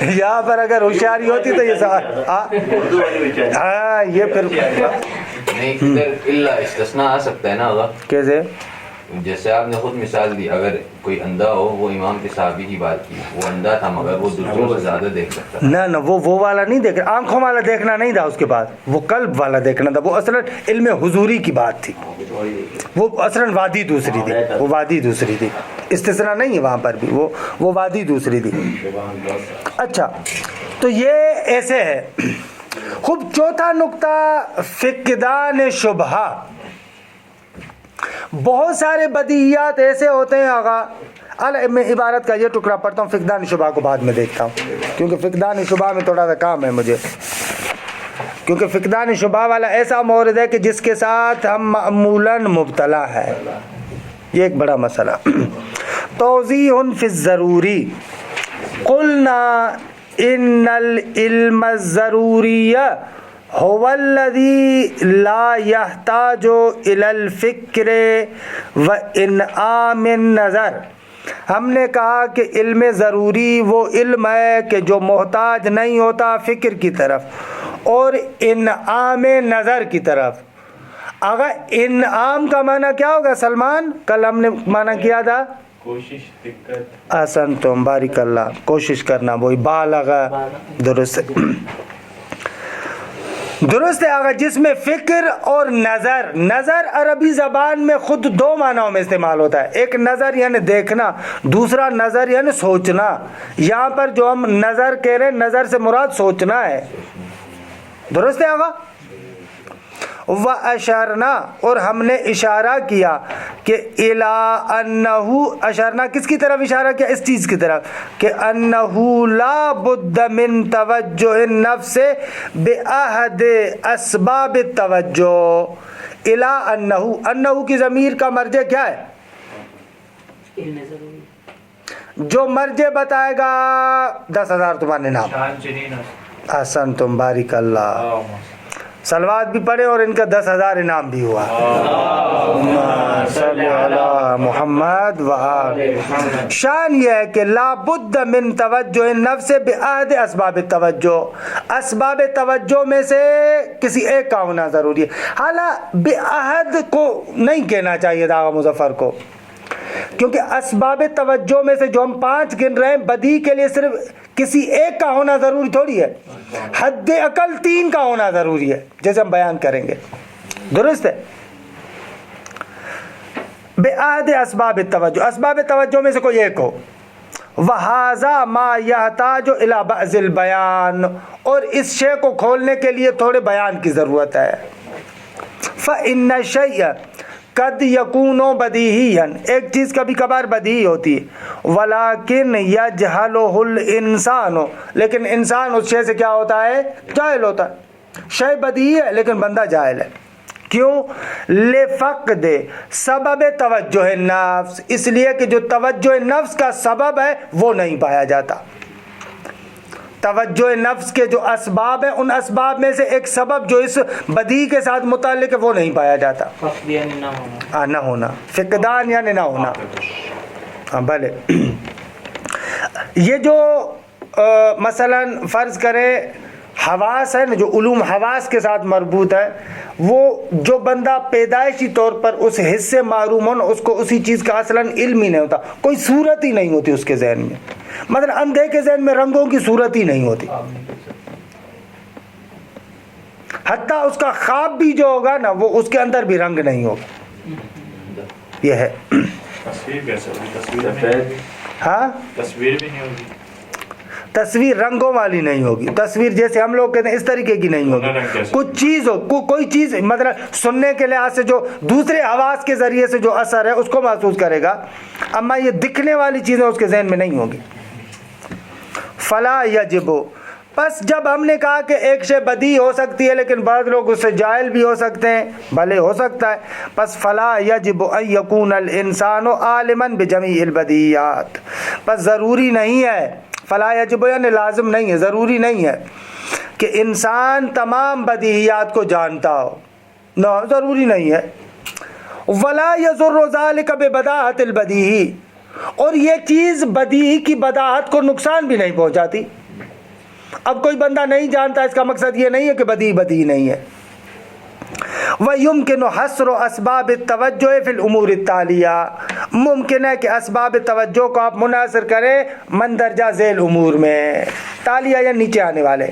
یہاں پر اگر ہوشیاری ہوتی تو یہ سوال ہاں یہ پھر نہیں، ادھر الا استثناء آ سکتا ہے نا آغا؟ کیسے؟ جیسے آپ نے خود مثال دی، اگر کوئی اندھا ہو، وہ امام کے صحابی کی بات کی، وہ اندھا تھا مگر وہ دوسروں سے زیادہ دیکھ سکتا تھا۔ نہ وہ والا نہیں دیکھ رہا، آنکھوں والا دیکھنا نہیں تھا، اس کے بعد وہ قلب والا دیکھنا تھا، وہ اصلا علم حضوری کی بات تھی، وہ اصلا وادی دوسری تھی، وہ وادی دوسری تھی، استثناء نہیں ہے وہاں پر بھی، وہ وادی دوسری تھی۔ اچھا تو یہ ایسے ہے۔ خوب چوتھا نقطہ فقدان شبہہ۔ بہت سارے بدیہیات ایسے ہوتے ہیں آغا، میں عبارت کا یہ ٹکڑا پڑھتا ہوں، فقدان شبہ کو بعد میں دیکھتا ہوں، کیونکہ فقدان شبہ میں تھوڑا سا کام ہے مجھے، کیونکہ فقدان شبہ والا ایسا مورد ہے کہ جس کے ساتھ ہم معمولاً مبتلا ہے، یہ ایک بڑا مسئلہ۔ توضیح فی الضروری، قلنا ان العلم الضروری هو الذي لا يحتاج الى الفکر وانعام النظر۔ ہم نے کہا کہ علم ضروری وہ علم ہے کہ جو محتاج نہیں ہوتا فکر کی طرف اور انعام نظر کی طرف۔ اگر انعام کا معنی کیا ہوگا سلمان؟ کل ہم نے معنی کیا تھا کوشش، دقت، احسن تم، بارک اللہ، کوشش کرنا، وہی بالغ، درست درست ہے آگا، جس میں فکر اور نظر عربی زبان میں خود دو معنوں میں استعمال ہوتا ہے، ایک نظر یعنی دیکھنا، دوسرا نظر یعنی سوچنا۔ یہاں پر جو ہم نظر کہہ رہے ہیں، نظر سے مراد سوچنا ہے، درست ہے آگا۔ وَأَشَرْنَا، اور ہم نے اشارہ کیا کہ إِلَىٰ أَنَّهُ، اشارنا کس کی طرف اشارہ کیا؟ اس چیز کی طرف کہ أَنَّهُ لَا بُدَّ مِن تَوَجُّهِ النَّفْسِ بِأَحَدِ أَسْبَابِ التَّوَجُّهِ۔ إِلَىٰ أَنَّهُ کی ضمیر کا مرجع کیا ہے؟ علم ضروری، جو مرجع بتائے گا 10,000 تمہارے نام۔ شان چنین احسن تم، بارک اللہ۔ سلوات بھی پڑھے اور ان کا 10,000 انعام بھی ہوا۔ صلی علی محمد وآل۔ شان یہ ہے کہ لا بد من توجہ النفس بأحد اسباب التوجہ، اسباب توجہ میں سے کسی ایک کا ہونا ضروری ہے۔ حالانکہ بأحد کو نہیں کہنا چاہیے تھا مظفر کو، کیونکہ اسباب توجہ میں سے جو ہم 5 گن رہے ہیں، بدی کے لیے صرف کسی ایک کا ہونا ضروری تھوڑی ہے، حد اقل 3 کا ہونا ضروری ہے، جیسے ہم بیان کریں گے، درست ہے۔ بِعَهْدِ اسباب التوجہ، اسباب توجہ میں سے کوئی ایک ہو۔ وَهَذَا مَا يَحْتَاجُ إِلَى بَعْضِ الْبَيَانِ، اور اس شے کو کھولنے کے لیے تھوڑے بیان کی ضرورت ہے۔ فَإِنَّ الشَّيْءَ قد یکون بدیہیا، ایک چیز کبھی کبھار بدیہی ہوتی ہے، ولیکن یجہلہ الانسان، لیکن انسان اس شے سے کیا ہوتا ہے؟ جاہل ہوتا ہے۔ شے بدیہی ہے لیکن بندہ جاہل ہے، کیوں؟ لفقد سبب توجہ النفس، اس لیے کہ جو توجہ نفس کا سبب ہے وہ نہیں پایا جاتا۔ توجہ نفس کے جو اسباب ہیں ان اسباب میں سے ایک سبب جو اس بدی کے ساتھ متعلق ہے وہ نہیں پایا جاتا. فقد یعنی نہ ہونا. نہ ہونا، فقدان یعنی نہ ہونا. بھلے یہ جو مثلا فرض کرے حواس ہے نا، جو علوم حواس کے ساتھ مربوط ہے، وہ جو بندہ پیدائشی طور پر اس حصے معروم ہو نا، اس کو اسی چیز کا اصلاً علم ہی نہیں ہوتا، کوئی صورت ہی نہیں ہوتی اس کے ذہن میں. مثلا اندھے کے ذہن میں رنگوں کی صورت ہی نہیں ہوتی، حتیٰ اس کا خواب بھی جو ہوگا نا وہ اس کے اندر بھی رنگ نہیں ہوگا. یہ ہے. تصویر کیسے ہوگی؟ تصویر ہاں، تصویر بھی نہیں ہوگی. تصویر رنگوں والی نہیں ہوگی. تصویر جیسے ہم لوگ کہتے ہیں اس طریقے کی نہیں ہوگی. کچھ چیز ہو، کوئی چیز مطلب سننے کے لحاظ سے جو دوسرے حواس کے ذریعے سے جو اثر ہے اس کو محسوس کرے گا، اما یہ دکھنے والی چیزیں اس کے ذہن میں نہیں ہوگی. فلا یجب، بس جب ہم نے کہا کہ ایک شے بدی ہو سکتی ہے لیکن بعض لوگ اس سے جاہل بھی ہو سکتے ہیں، بھلے ہو سکتا ہے، بس فلا یجب ان یکون الانسان عالما بجمیع البدیہات، بس ضروری نہیں ہے، فلا یجب یعنی لازم نہیں ہے، ضروری نہیں ہے کہ انسان تمام بدیہیات کو جانتا ہو، نہ ضروری نہیں ہے. ولا یضر ذلک ببداہت البدیہی، اور یہ چیز بدیہی کی بداہت کو نقصان بھی نہیں پہنچاتی. اب کوئی بندہ نہیں جانتا، اس کا مقصد یہ نہیں ہے کہ بدیہی نہیں ہے. وَيُمْكِنُ حَصْرُ أَسْبَابِ التَّوَجُّهِ فِي الْأُمُورِ التَّالِيَةِ، ممکن ہے کہ اسباب توجہ کو آپ منحصر کریں مندرجہ ذیل امور میں. تالیہ یا نیچے آنے والے.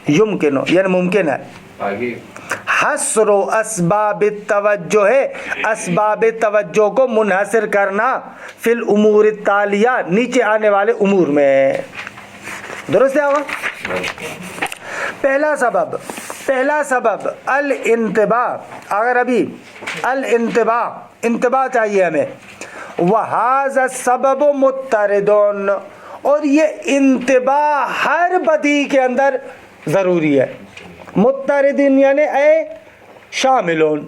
یمکن یعنی ممکن ہے. آگے حصر اسباب التوجہ ہے اسباب توجہ کو منحصر کرنا فی الامور التالیہ نیچے آنے والے امور میں. درست ہے ہوگا. پہلا سبب الانتباہ. اگر ابھی انتباہ چاہیے ہمیں. وَهَذَا السَّبَبُ مُضْطَرِدٌ، اور یہ انتباہ ہر بدی کے اندر ضروری ہے. مضطردن یعنی اے شاملون،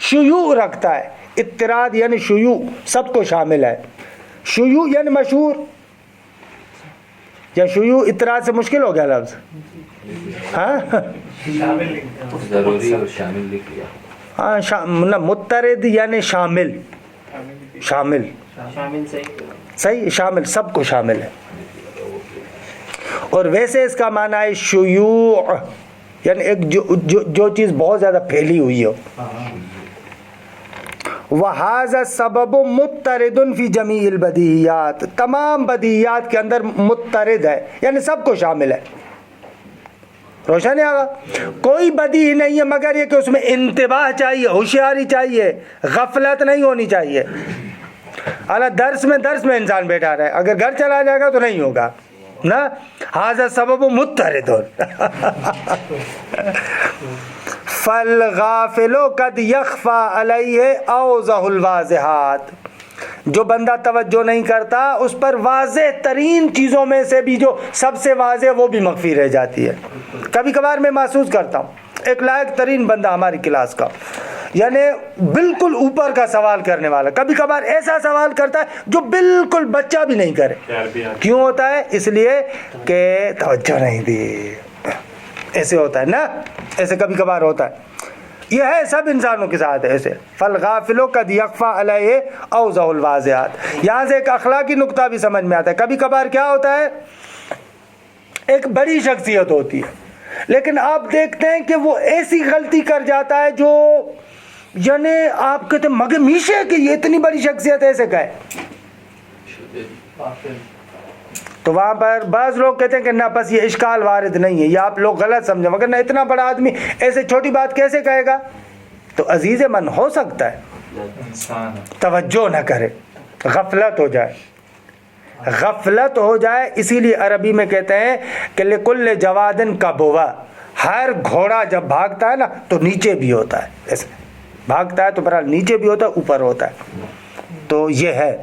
شیوع رکھتا ہے. اضطراد یعنی شیوع، سب کو شامل ہے. شیوع یعنی مشہور، یا شیوع اضطراد سے مشکل ہو گیا لفظ؟ ہاں ضروری اور شامل لکھ لیا. ہاں مضطرد یعنی شامل صحیح، شامل سب کو شامل ہے. اور ویسے اس کا معنی ہے شیوع یعنی ایک جو چیز بہت زیادہ پھیلی ہوئی ہو. وَهَذَا السَّبَبُ مُضْطَرِدٌ فِي جَمِيعِ الْبَدِیہات، تمام بدیہیات کے اندر مضطرد ہے یعنی سب کو شامل ہے. روشن ہے آگا. کوئی بدی ہی نہیں ہے مگر یہ کہ اس میں انتباہ چاہیے، ہوشیاری چاہیے، غفلت نہیں ہونی چاہیے. درس میں انسان بیٹھا رہے، اگر گھر چلا جائے گا تو نہیں ہوگا نا. ھذا سبب مضطرد. فالغافل قد يخفى علیہ اوضح الواضحات، جو بندہ توجہ نہیں کرتا اس پر واضح ترین چیزوں میں سے بھی جو سب سے واضح وہ بھی مخفی رہ جاتی ہے. کبھی کبھار میں محسوس کرتا ہوں ایک لائق ترین بندہ ہماری کلاس کا، یعنی بالکل اوپر کا سوال کرنے والا، کبھی کبھار ایسا سوال کرتا ہے جو بالکل بچہ بھی نہیں کرے. کیوں ہوتا ہے؟ اس لیے کہ توجہ نہیں دی. ایسے ہوتا ہے نا، ایسے کبھی کبھار ہوتا ہے. یہ ہے سب انسانوں کے ساتھ ایسے. فالغافل قد یخفى علیہ اوضح الواضحات. یہاں سے ایک اخلاقی نقطہ بھی سمجھ میں آتا ہے. کبھی کبھار کیا ہوتا ہے، ایک بڑی شخصیت ہوتی ہے لیکن آپ دیکھتے ہیں کہ وہ ایسی غلطی کر جاتا ہے جو یعنی آپ کہتے ہیں مگر میشے کہ یہ اتنی بڑی شخصیت ایسے کہے. تو وہاں پر بعض لوگ کہتے ہیں کہ نہ بس یہ اشکال وارد نہیں ہے، یہ آپ لوگ غلط سمجھیں، مگر نہ اتنا بڑا آدمی ایسے چھوٹی بات کیسے کہے گا. تو عزیز من ہو سکتا ہے توجہ نہ کرے، غفلت ہو جائے. اسی لیے عربی میں کہتے ہیں کہ لکل جوادن کبوا، ہر گھوڑا جب بھاگتا ہے نا تو نیچے بھی ہوتا ہے. ایسے بھاگتا ہے تو برحال نیچے بھی ہوتا ہے، اوپر ہوتا ہے. تو یہ ہے.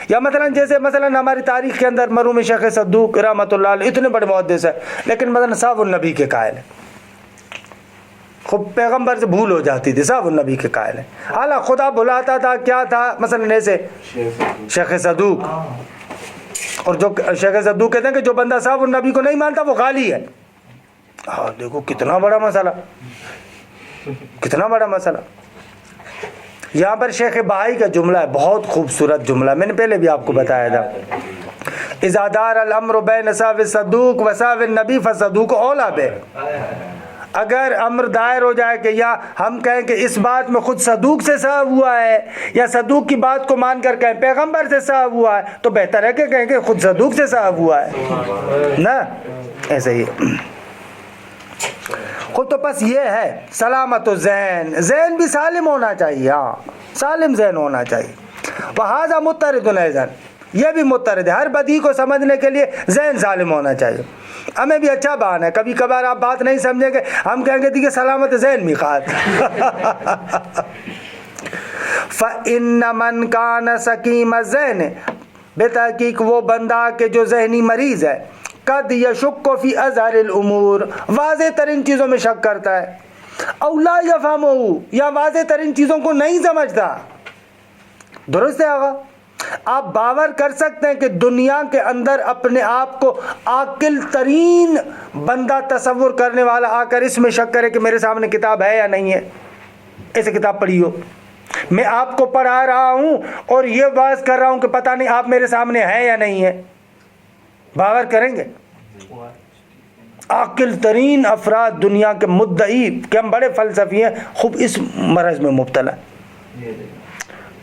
یا جیسے ہماری تاریخ کے اندر مرحوم شیخ صدوق رحمۃ اللہ علیہ اتنے بڑے محدث ہیں لیکن صاحب النبی کے قائل ہیں. خود پیغمبر سے بھول ہو جاتی تھی، صاحب النبی کے قائل ہیں. حالانکہ خدا بلاتا تھا، کیا تھا مثلا ایسے شیخ صدوق اور جو شیخ صدوق کہتے ہیں کہ جو بندہ صاحب نبی کو نہیں مانتا وہ غالی ہے. ہاں دیکھو کتنا بڑا مسئلہ, کتنا بڑا مسئلہ. یہاں پر شیخ بہائی کا جملہ ہے, بہت خوبصورت جملہ, میں نے پہلے بھی آپ کو بتایا تھا. اذا دار الامر بین صاحب صدوق و صاحب النبی فصدوق اولا بے. اگر امر دائر ہو جائے کہ یا ہم کہیں کہ اس بات میں خود صدوق سے صاحب ہوا ہے, یا صدوق کی بات کو مان کر کہیں پیغمبر سے صاحب ہوا ہے, تو بہتر ہے کہ کہیں کہ خود صدوق سے صاحب ہوا ہے نا. ایسے ہی خود تو بس یہ ہے سلامت و ذہن, ذہن بھی سالم ہونا چاہیے. ہاں سالم ذہن ہونا چاہیے. وہذا مترد الذہن, یہ بھی مترد ہے. ہر بدی کو سمجھنے کے لیے ذہن سالم ہونا چاہیے. ہمیں بھی اچھا بہانہ ہے, کبھی کبھار آپ بات نہیں سمجھیں گے, ہم کہیں گے دیکھیے سلامت ذہن بھی خواہد. فَإِنَّ مَنْ كَانَ سَقِيمَ الذَّهْنِ, بے تحقیق وہ بندہ کہ جو ذہنی مریض ہے, قد یشک فی اظہر الامور, واضح ترین چیزوں میں شک کرتا ہے, او لا یفہمہ, یا واضح ترین چیزوں کو نہیں سمجھتا. درست ہے آقا؟ آپ باور کر سکتے ہیں کہ دنیا کے اندر اپنے آپ کو عاقل ترین بندہ تصور کرنے والا آ کر اس میں شک کرے کہ میرے سامنے کتاب ہے یا نہیں ہے. ایسے کتاب پڑھی ہو, میں آپ کو پڑھا رہا ہوں اور یہ بات کر رہا ہوں کہ پتہ نہیں آپ میرے سامنے ہے یا نہیں ہے, باور کریں گے؟ عاقل ترین افراد دنیا کے مدعی کہ ہم بڑے فلسفی ہیں, خوب اس مرض میں مبتلا.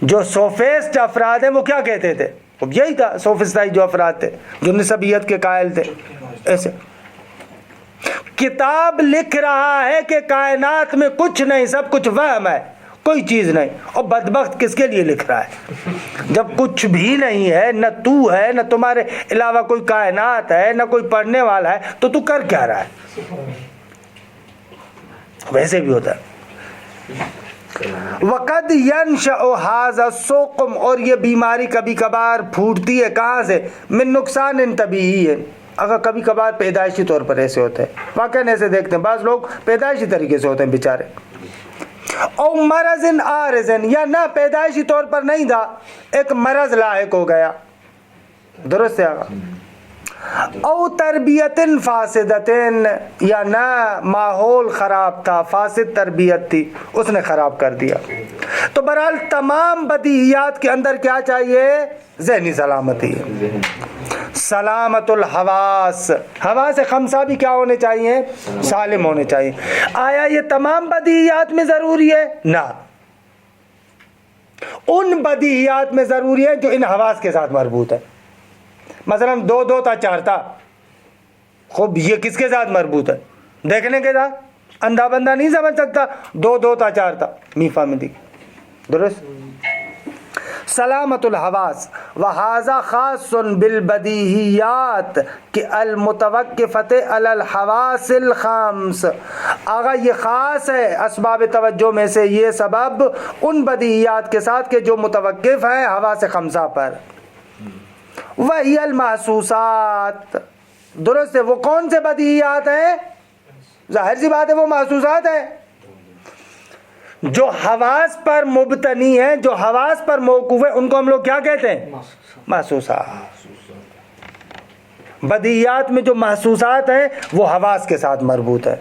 جو سوفسٹ افراد ہیں وہ کیا کہتے تھے؟ یہی تھا سوفسٹائی جو افراد تھے جو نسبیت کے قائل تھے. ایسے کتاب لکھ رہا ہے کہ کائنات میں کچھ نہیں, سب کچھ وہم ہے, کوئی چیز نہیں. اور بدبخت کس کے لیے لکھ رہا ہے جب کچھ بھی نہیں ہے, نہ تو ہے نہ تمہارے علاوہ کوئی کائنات ہے, نہ کوئی پڑھنے والا ہے, تو کر کیا رہا ہے؟ ویسے بھی ہوتا ہے. وقد ينشأ هذا السقم, اور یہ بیماری کبھی کبھار پھوٹتی ہے کہاں سے؟ من نقصان طبیعی, اگر کبھی کبھار پیدائشی طور پر ایسے ہوتے ہیں, واقعاً ایسے دیکھتے ہیں بعض لوگ پیدائشی طریقے سے ہوتے ہیں بیچارے. او مرض عارض, یا نہ پیدائشی طور پر نہیں تھا, ایک مرض لاحق ہو گیا. درست ہے آقا؟ او تربیت فاسدت, یا نہ ماحول خراب تھا, فاسد تربیت تھی, اس نے خراب کر دیا. تو بہرحال تمام بدیہیات کے اندر کیا چاہیے؟ ذہنی سلامتی. سلامت الحواس, حواس خمسہ بھی کیا ہونے چاہیے؟ سالم ہونے چاہیے. آیا یہ تمام بدیہیات میں ضروری ہے؟ نہ, ان بدیہیات میں ضروری ہے جو ان حواس کے ساتھ مربوط ہے. مثلا 2 2 تا 4 تا, خوب یہ کس کے ساتھ مربوط ہے؟ دیکھنے کے ساتھ. اندھا بندہ نہیں سمجھ سکتا 2 2 تا 4 تا, میفا میں دیکھ. درست. سلامت الحواس, وہذا خاص بالبدیہیات کہ المتوقفۃ علی الحواس الخمس. آگا یہ خاص ہے اسباب توجہ میں سے یہ سبب ان بدیہیات کے ساتھ کہ جو متوقف ہیں حواس خمسہ پر. وہی المحسوسات, درست ہے. وہ کون سے بدیہیات ہیں؟ ظاہر سی بات ہے وہ محسوسات ہیں جو حواس پر مبتنی ہیں, جو حواس پر موقوف ہیں, ان کو ہم لوگ کیا کہتے ہیں؟ محسوسات. بدیہیات میں جو محسوسات ہیں وہ حواس کے ساتھ مربوط ہے.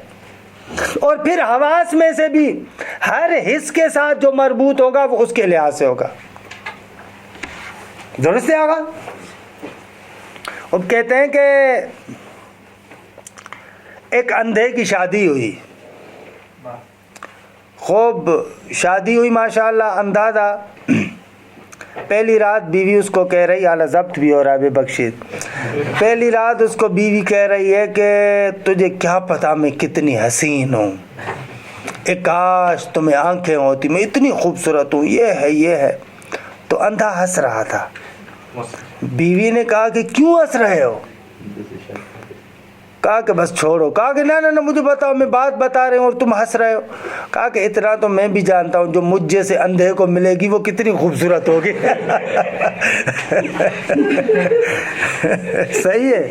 اور پھر حواس میں سے بھی ہر حس کے ساتھ جو مربوط ہوگا وہ اس کے لحاظ سے ہوگا. درست ہے آقا؟ اب کہتے ہیں کہ ایک اندھے کی شادی ہوئی, خوب شادی ہوئی ماشاءاللہ, اندھا تھا. پہلی رات بیوی اس کو کہہ رہی, اعلیٰ ضبط بھی ہو رہا ہے بے بخشید, پہلی رات اس کو بیوی کہہ رہی ہے کہ تجھے کیا پتا میں کتنی حسین ہوں, ایک کاش تمہیں آنکھیں ہوتی, میں اتنی خوبصورت ہوں, یہ ہے. تو اندھا ہنس رہا تھا. بیوی نے کہا کہ کیوں ہنس رہے ہو؟ کہا کہ بس چھوڑو. کہا کہ نہ مجھے بتاؤ, میں بات بتا رہے ہوں اور تم ہنس رہے ہو. کہا کہ اتنا تو میں بھی جانتا ہوں جو مجھ جیسے اندھے کو ملے گی وہ کتنی خوبصورت ہوگی. صحیح ہے.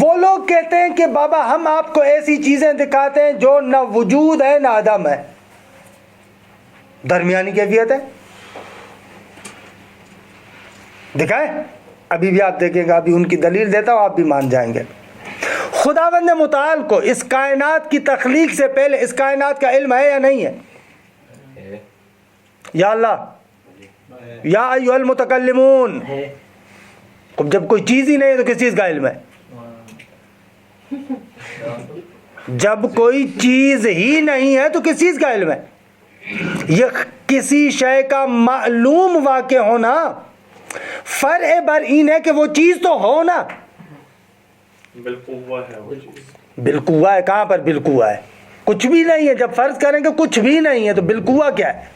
وہ لوگ کہتے ہیں کہ بابا ہم آپ کو ایسی چیزیں دکھاتے ہیں جو نہ وجود ہے نہ عدم ہے، درمیانی کیفیت ہے. دکھائیں؟ ابھی بھی آپ دیکھیں گے، ابھی ان کی دلیل دیتا ہوں، آپ بھی مان جائیں گے. خداوند متعال کو اس کائنات کی تخلیق سے پہلے اس کائنات کا علم ہے یا نہیں ہے؟ یا اللہ، یا ایھا المتکلمون، ہے. جب کوئی چیز ہی نہیں ہے تو کس چیز کا علم ہے؟ جب کوئی چیز ہی نہیں ہے تو کس چیز کا علم ہے؟ یہ کسی شے کا معلوم واقع ہونا فرع بر این ہے کہ وہ چیز تو ہو نا. بالقوہ ہے وہ چیز. بالقوہ ہے، کہاں پر بالقوہ ہے؟ کچھ بھی نہیں ہے. جب فرض کریں کہ کچھ بھی نہیں ہے تو بالقوہ کیا ہے؟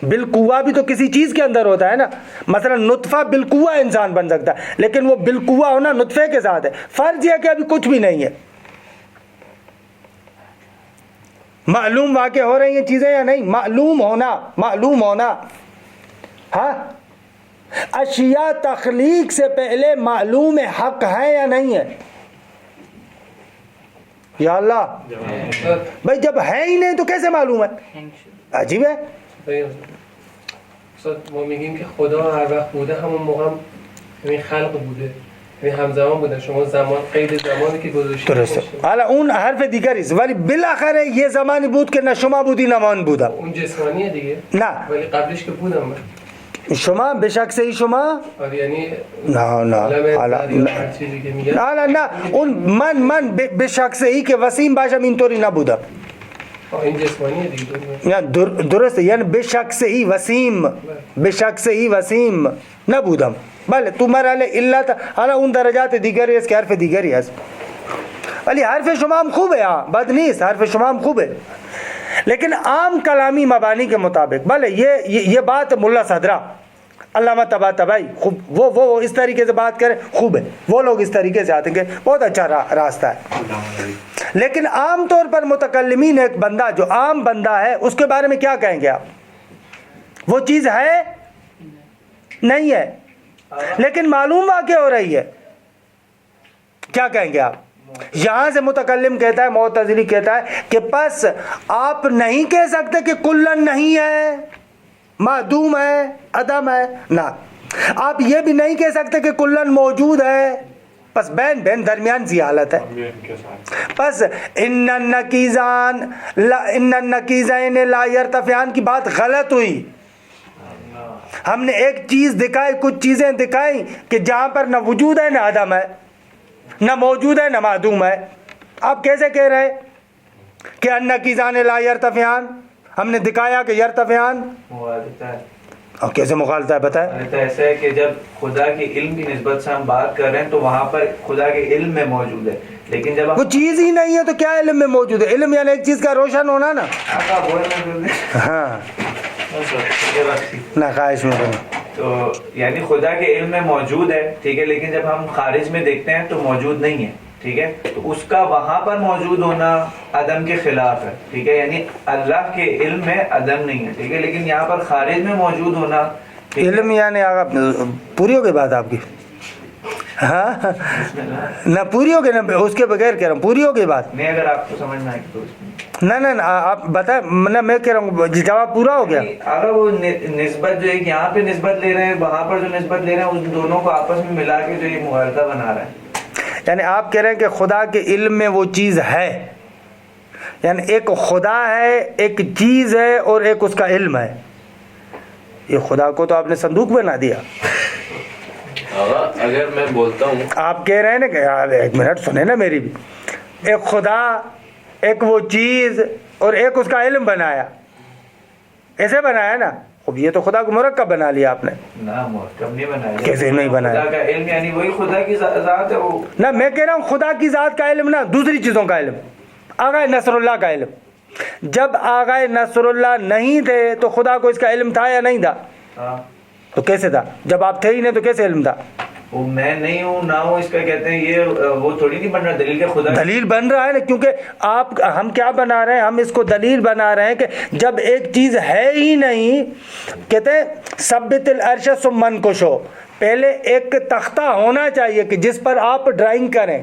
بالقوہ بھی تو کسی چیز کے اندر ہوتا ہے نا. مثلا نطفہ بالقوہ انسان بن سکتا ہے، لیکن وہ بالقوہ ہونا نطفے کے ساتھ ہے. فرض یہ کہ ابھی کچھ بھی نہیں ہے. معلوم واقع ہو رہی ہیں چیزیں یا نہیں؟ معلوم ہونا. ہاں، اشیاء تخلیق سے پہلے معلوم حق ہے یا نہیں ہے؟ یا اللہ بھائی، جب ہے ہی نہیں تو کیسے معلوم ہے؟ عجیب ہے. استاد ما میگیم که خدا هر وقت بوده همون موقع هم یعنی خلق بوده، یعنی همزمان بوده. شما زمان قید زمانی که گذاشتید درسته. حالا اون حرف دیگری است، ولی بالاخره یه زمانی بود که نه شما بودی نه من بودم. اون جسمانیه دیگه. نه، ولی قبلش که بودم من. شما به شک صحیح شما آره یعنی نه حالا هر چیزی که میگن نه اون من به شک صحیح که وسیم باشم اینطوری نبودم. این جسمانیه دیگه. نه درسته، یعنی به شک صحیح وسیم نبودم. بله تو مرحله علت، حالا اون درجات دیگری است که حرف دیگری است. ولی حرف شما هم خوبه، بد نیست، حرف شما هم خوبه. لیکن عام کلامی مبانی کے مطابق، بھلے یہ بات ملا صدرہ علامہ طباطبائی خوب وہ اس طریقے سے بات کریں، خوب ہے. وہ لوگ اس طریقے سے آتے ہیں کہ بہت اچھا راستہ ہے. لیکن عام طور پر متکلمین، ایک بندہ جو عام بندہ ہے اس کے بارے میں کیا کہیں گے آپ؟ وہ چیز ہے نہیں ہے لیکن معلوم واقع ہو رہی ہے، کیا کہیں گے آپ؟ یہاں سے متکلم کہتا ہے، معتزلی کہتا ہے کہ پس آپ نہیں کہہ سکتے کہ کلن نہیں ہے، معدوم ہے، عدم ہے. نہ، آپ یہ بھی نہیں کہہ سکتے کہ کلن موجود ہے. پس بین درمیان سی حالت ہے. پس ان النقیضین لا یرتفعان کی بات غلط ہوئی. ہم نے ایک چیز دکھائی، کچھ چیزیں دکھائیں کہ جہاں پر نہ وجود ہے نہ عدم ہے، نہ موجود ہے نہ معدوم ہے. آپ کیسے کہہ رہے کہ النقیضان لا یرتفعان؟ ہم نے دکھایا کہ یرتفعان. اور کیسے مخالفت ہے بتائیں؟ ایسا ہے کہ جب خدا کے علم کی نسبت سے ہم بات کر رہے ہیں تو وہاں پر خدا کے علم میں موجود ہے، لیکن جب وہ چیز ہی نہیں ہے تو کیا علم میں موجود ہے؟ علم یعنی ایک چیز کا روشن ہونا نا. ہاں نہ خواہش میں تو یعنی خدا کے علم میں موجود ہے، ٹھیک ہے، لیکن جب ہم خارج میں دیکھتے ہیں تو موجود نہیں ہے، ٹھیک ہے. تو اس کا وہاں پر موجود ہونا عدم کے خلاف ہے، ٹھیک ہے. یعنی اللہ کے علم میں عدم نہیں ہے، ٹھیک ہے، لیکن یہاں پر خارج میں موجود ہونا. علم یعنی پوری ہو گئی بات آپ کی؟ ہاں نہ پوری ہو گئی، نہ اس کے بغیر کہہ رہا ہوں پوری ہو گئی بات. نہیں، اگر آپ کو سمجھنا ہے تو نہ آپ بتائیں. نہ میں کہہ رہا ہوں جواب پورا ہو گیا. اگر وہ نسبت جو ہے یہاں پہ نسبت لے رہے ہیں، وہاں پر جو نسبت لے رہے ہیں، ان دونوں کو آپس میں ملا کے جو یہ معاہدہ بنا رہا ہے. یعنی آپ کہہ رہے ہیں کہ خدا کے علم میں وہ چیز ہے، یعنی ایک خدا ہے، ایک چیز ہے، اور ایک اس کا علم ہے. یہ خدا کو تو آپ نے صندوق بنا دیا. اگر میں بولتا ہوں، آپ کہہ رہے ہیں نا کہ یار ایک منٹ سنیں نا میری بھی، ایک خدا، ایک وہ چیز، اور ایک اس کا علم بنایا، ایسے بنایا نا. اب یہ تو خدا کو مرکب بنا لیا آپ نے. نہ مرکب نہیں بنایا. کیسے نہیں بنایا؟ خدا کا علم یعنی وہی خدا کی ذات ہے. وہ نہ میں کہہ رہا ہوں خدا کی ذات کا علم نہ، دوسری چیزوں کا علم. آغا نصر اللہ کا علم. جب آغا نصر اللہ نہیں تھے تو خدا کو اس کا علم تھا یا نہیں تھا؟ تو کیسے تھا؟ جب آپ تھے ہی نہیں تو کیسے علم تھا؟ وہ میں نہیں ہوں نہ ہوں، اس کا کہتے ہیں یہ وہ تھوڑی نہیں بن رہا دلیل کے خدا. دلیل بن رہا ہے نا، کیونکہ ہم کیا بنا رہے ہیں؟ ہم اس کو دلیل بنا رہے ہیں کہ جب ایک چیز ہے ہی نہیں، کہتے ہیں ثبت العرش ثم انکشو، پہلے ایک تختہ ہونا چاہیے کہ جس پر آپ ڈرائنگ کریں.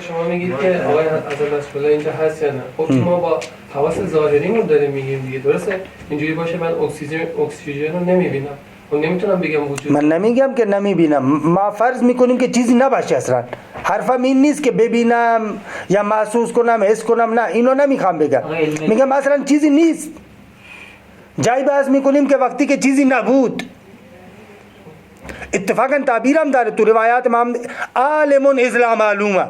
شما میگید که آقای از نصرالله اینجا هست یا نه؟ خب که ما با حواس ظاهریمون داریم میگیم دیگه، درسته؟ اینجوری باشه من اکسیژن رو نمیبینم و نمیتونم بگم وجود. من نمیگم که نمیبینم، ما فرض میکنیم که چیزی نباشه اصلا. حرفم این نیست که ببینم یا محسوس کنم حس کنم، نه اینو نمیخوام بگم، میگم اصلا چیزی نیست. جای بحث میکنیم که وقتی که چیزی نبود، اتفاقاً تعبیر هم داره تو روایات امام، عالم اذ معلومه،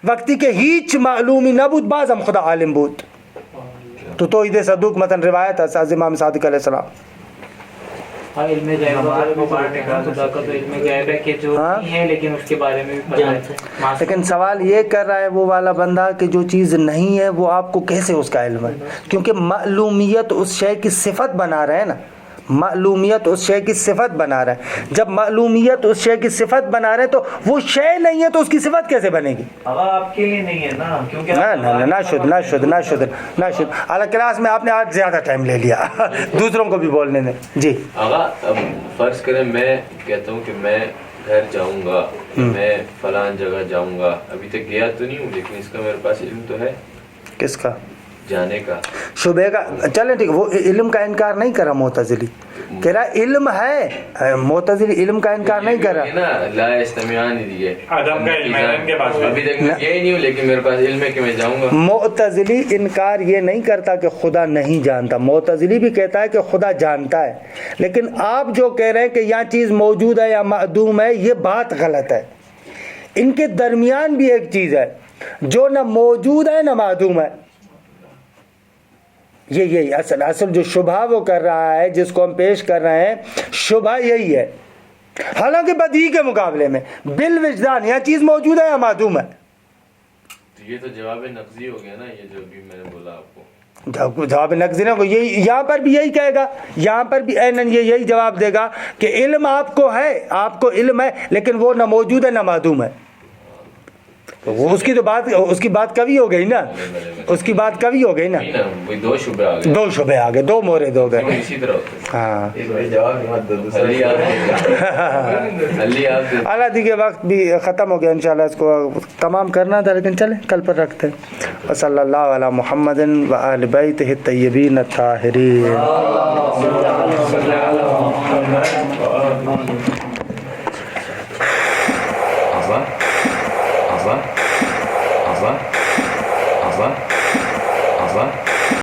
وقتی که هیچ معلومی نبود بازم خدا عالم بود. تو توحید صدوق مثلا روایت است از امام صادق علیہ السلام. ہاں علم غیب خدا کا تو علم غیب ہے کہ جو نہیں ہے لیکن اس کے بارے میں بھی پتہ ہے. لیکن سوال یہ کر رہا ہے وہ والا بندہ کہ جو چیز نہیں ہے وہ آپ کو کیسے اس کا علم ہے؟ کیونکہ معلومیت اس شے کی صفت بنا رہے ہیں نا، معلومیت اس شے کی صفت بنا رہے ہیں. جب معلومیت اس شے کی صفت بنا رہے ہیں تو وہ شے نہیں ہے تو اس کی صفت کیسے بنے گی؟ اب آپ کے لیے نہیں ہے نا، کیونکہ نہ شد اعلیٰ کلاس میں آپ نے آج زیادہ ٹائم لے لیا، دوسروں کو بھی بولنے دیں. جی آقا اب فرض کریں میں کہتا ہوں کہ میں گھر جاؤں گا، میں فلان جگہ جاؤں گا، ابھی تک گیا تو نہیں ہوں لیکن اس کا میرے پاس علم تو ہے کس کا؟ جانے کا، شبہ کا. چلیں ٹھیک، وہ علم کا انکار نہیں کرا معتزلی، کہہ رہا علم ہے، معتزلی علم کا انکار نہیں کر یہ رہا. نا لا استمیان ہی دیے آدم کا علم ہے ان کے پاس، ابھی تک میں گیا ہی نہیں ہوں لیکن میرے پاس علم ہے کہ میں جاؤں گا. معتزلی انکار یہ نہیں کرتا کہ خدا نہیں جانتا، معتزلی بھی کہتا ہے کہ خدا جانتا ہے، لیکن آپ جو کہہ رہے ہیں کہ یہاں چیز موجود ہے یا معدوم ہے، یہ بات غلط ہے. ان کے درمیان بھی ایک چیز ہے جو نہ موجود ہے نہ معدوم ہے. یہی اصل جو شبہ وہ کر رہا ہے، جس کو ہم پیش کر رہے ہیں، شبہ یہی ہے. حالانکہ بدیہی کے مقابلے میں بالوجدان یہ چیز موجود ہے یا معدوم ہے. تو یہ تو جواب نقضی ہو گیا نا، یہ جو بھی میں نے بولا آپ کو. جواب نقضی کو یہی یہاں پر بھی یہی کہے گا، یہاں پر بھی اینن یہ یہی جواب دے گا کہ علم آپ کو ہے، آپ کو علم ہے، لیکن وہ نہ موجود ہے نہ معدوم ہے. تو وہ اس کی تو بات، اس کی بات کبھی ہو گئی نا، اس کی بات کبھی ہو گئی نا. دو شبہ آ گئے، دو شبہ آ گئے، دو مورد ہو گئے. اسی طرح ہوتے ہیں. ہاں اعلیٰ دیگے وقت بھی ختم ہو گیا، انشاءاللہ اس کو تمام کرنا تھا لیکن چلیں کل پر رکھتے ہیں. صلی اللہ علی محمد و آل بیتہ الطیبین الطاہرین. Aba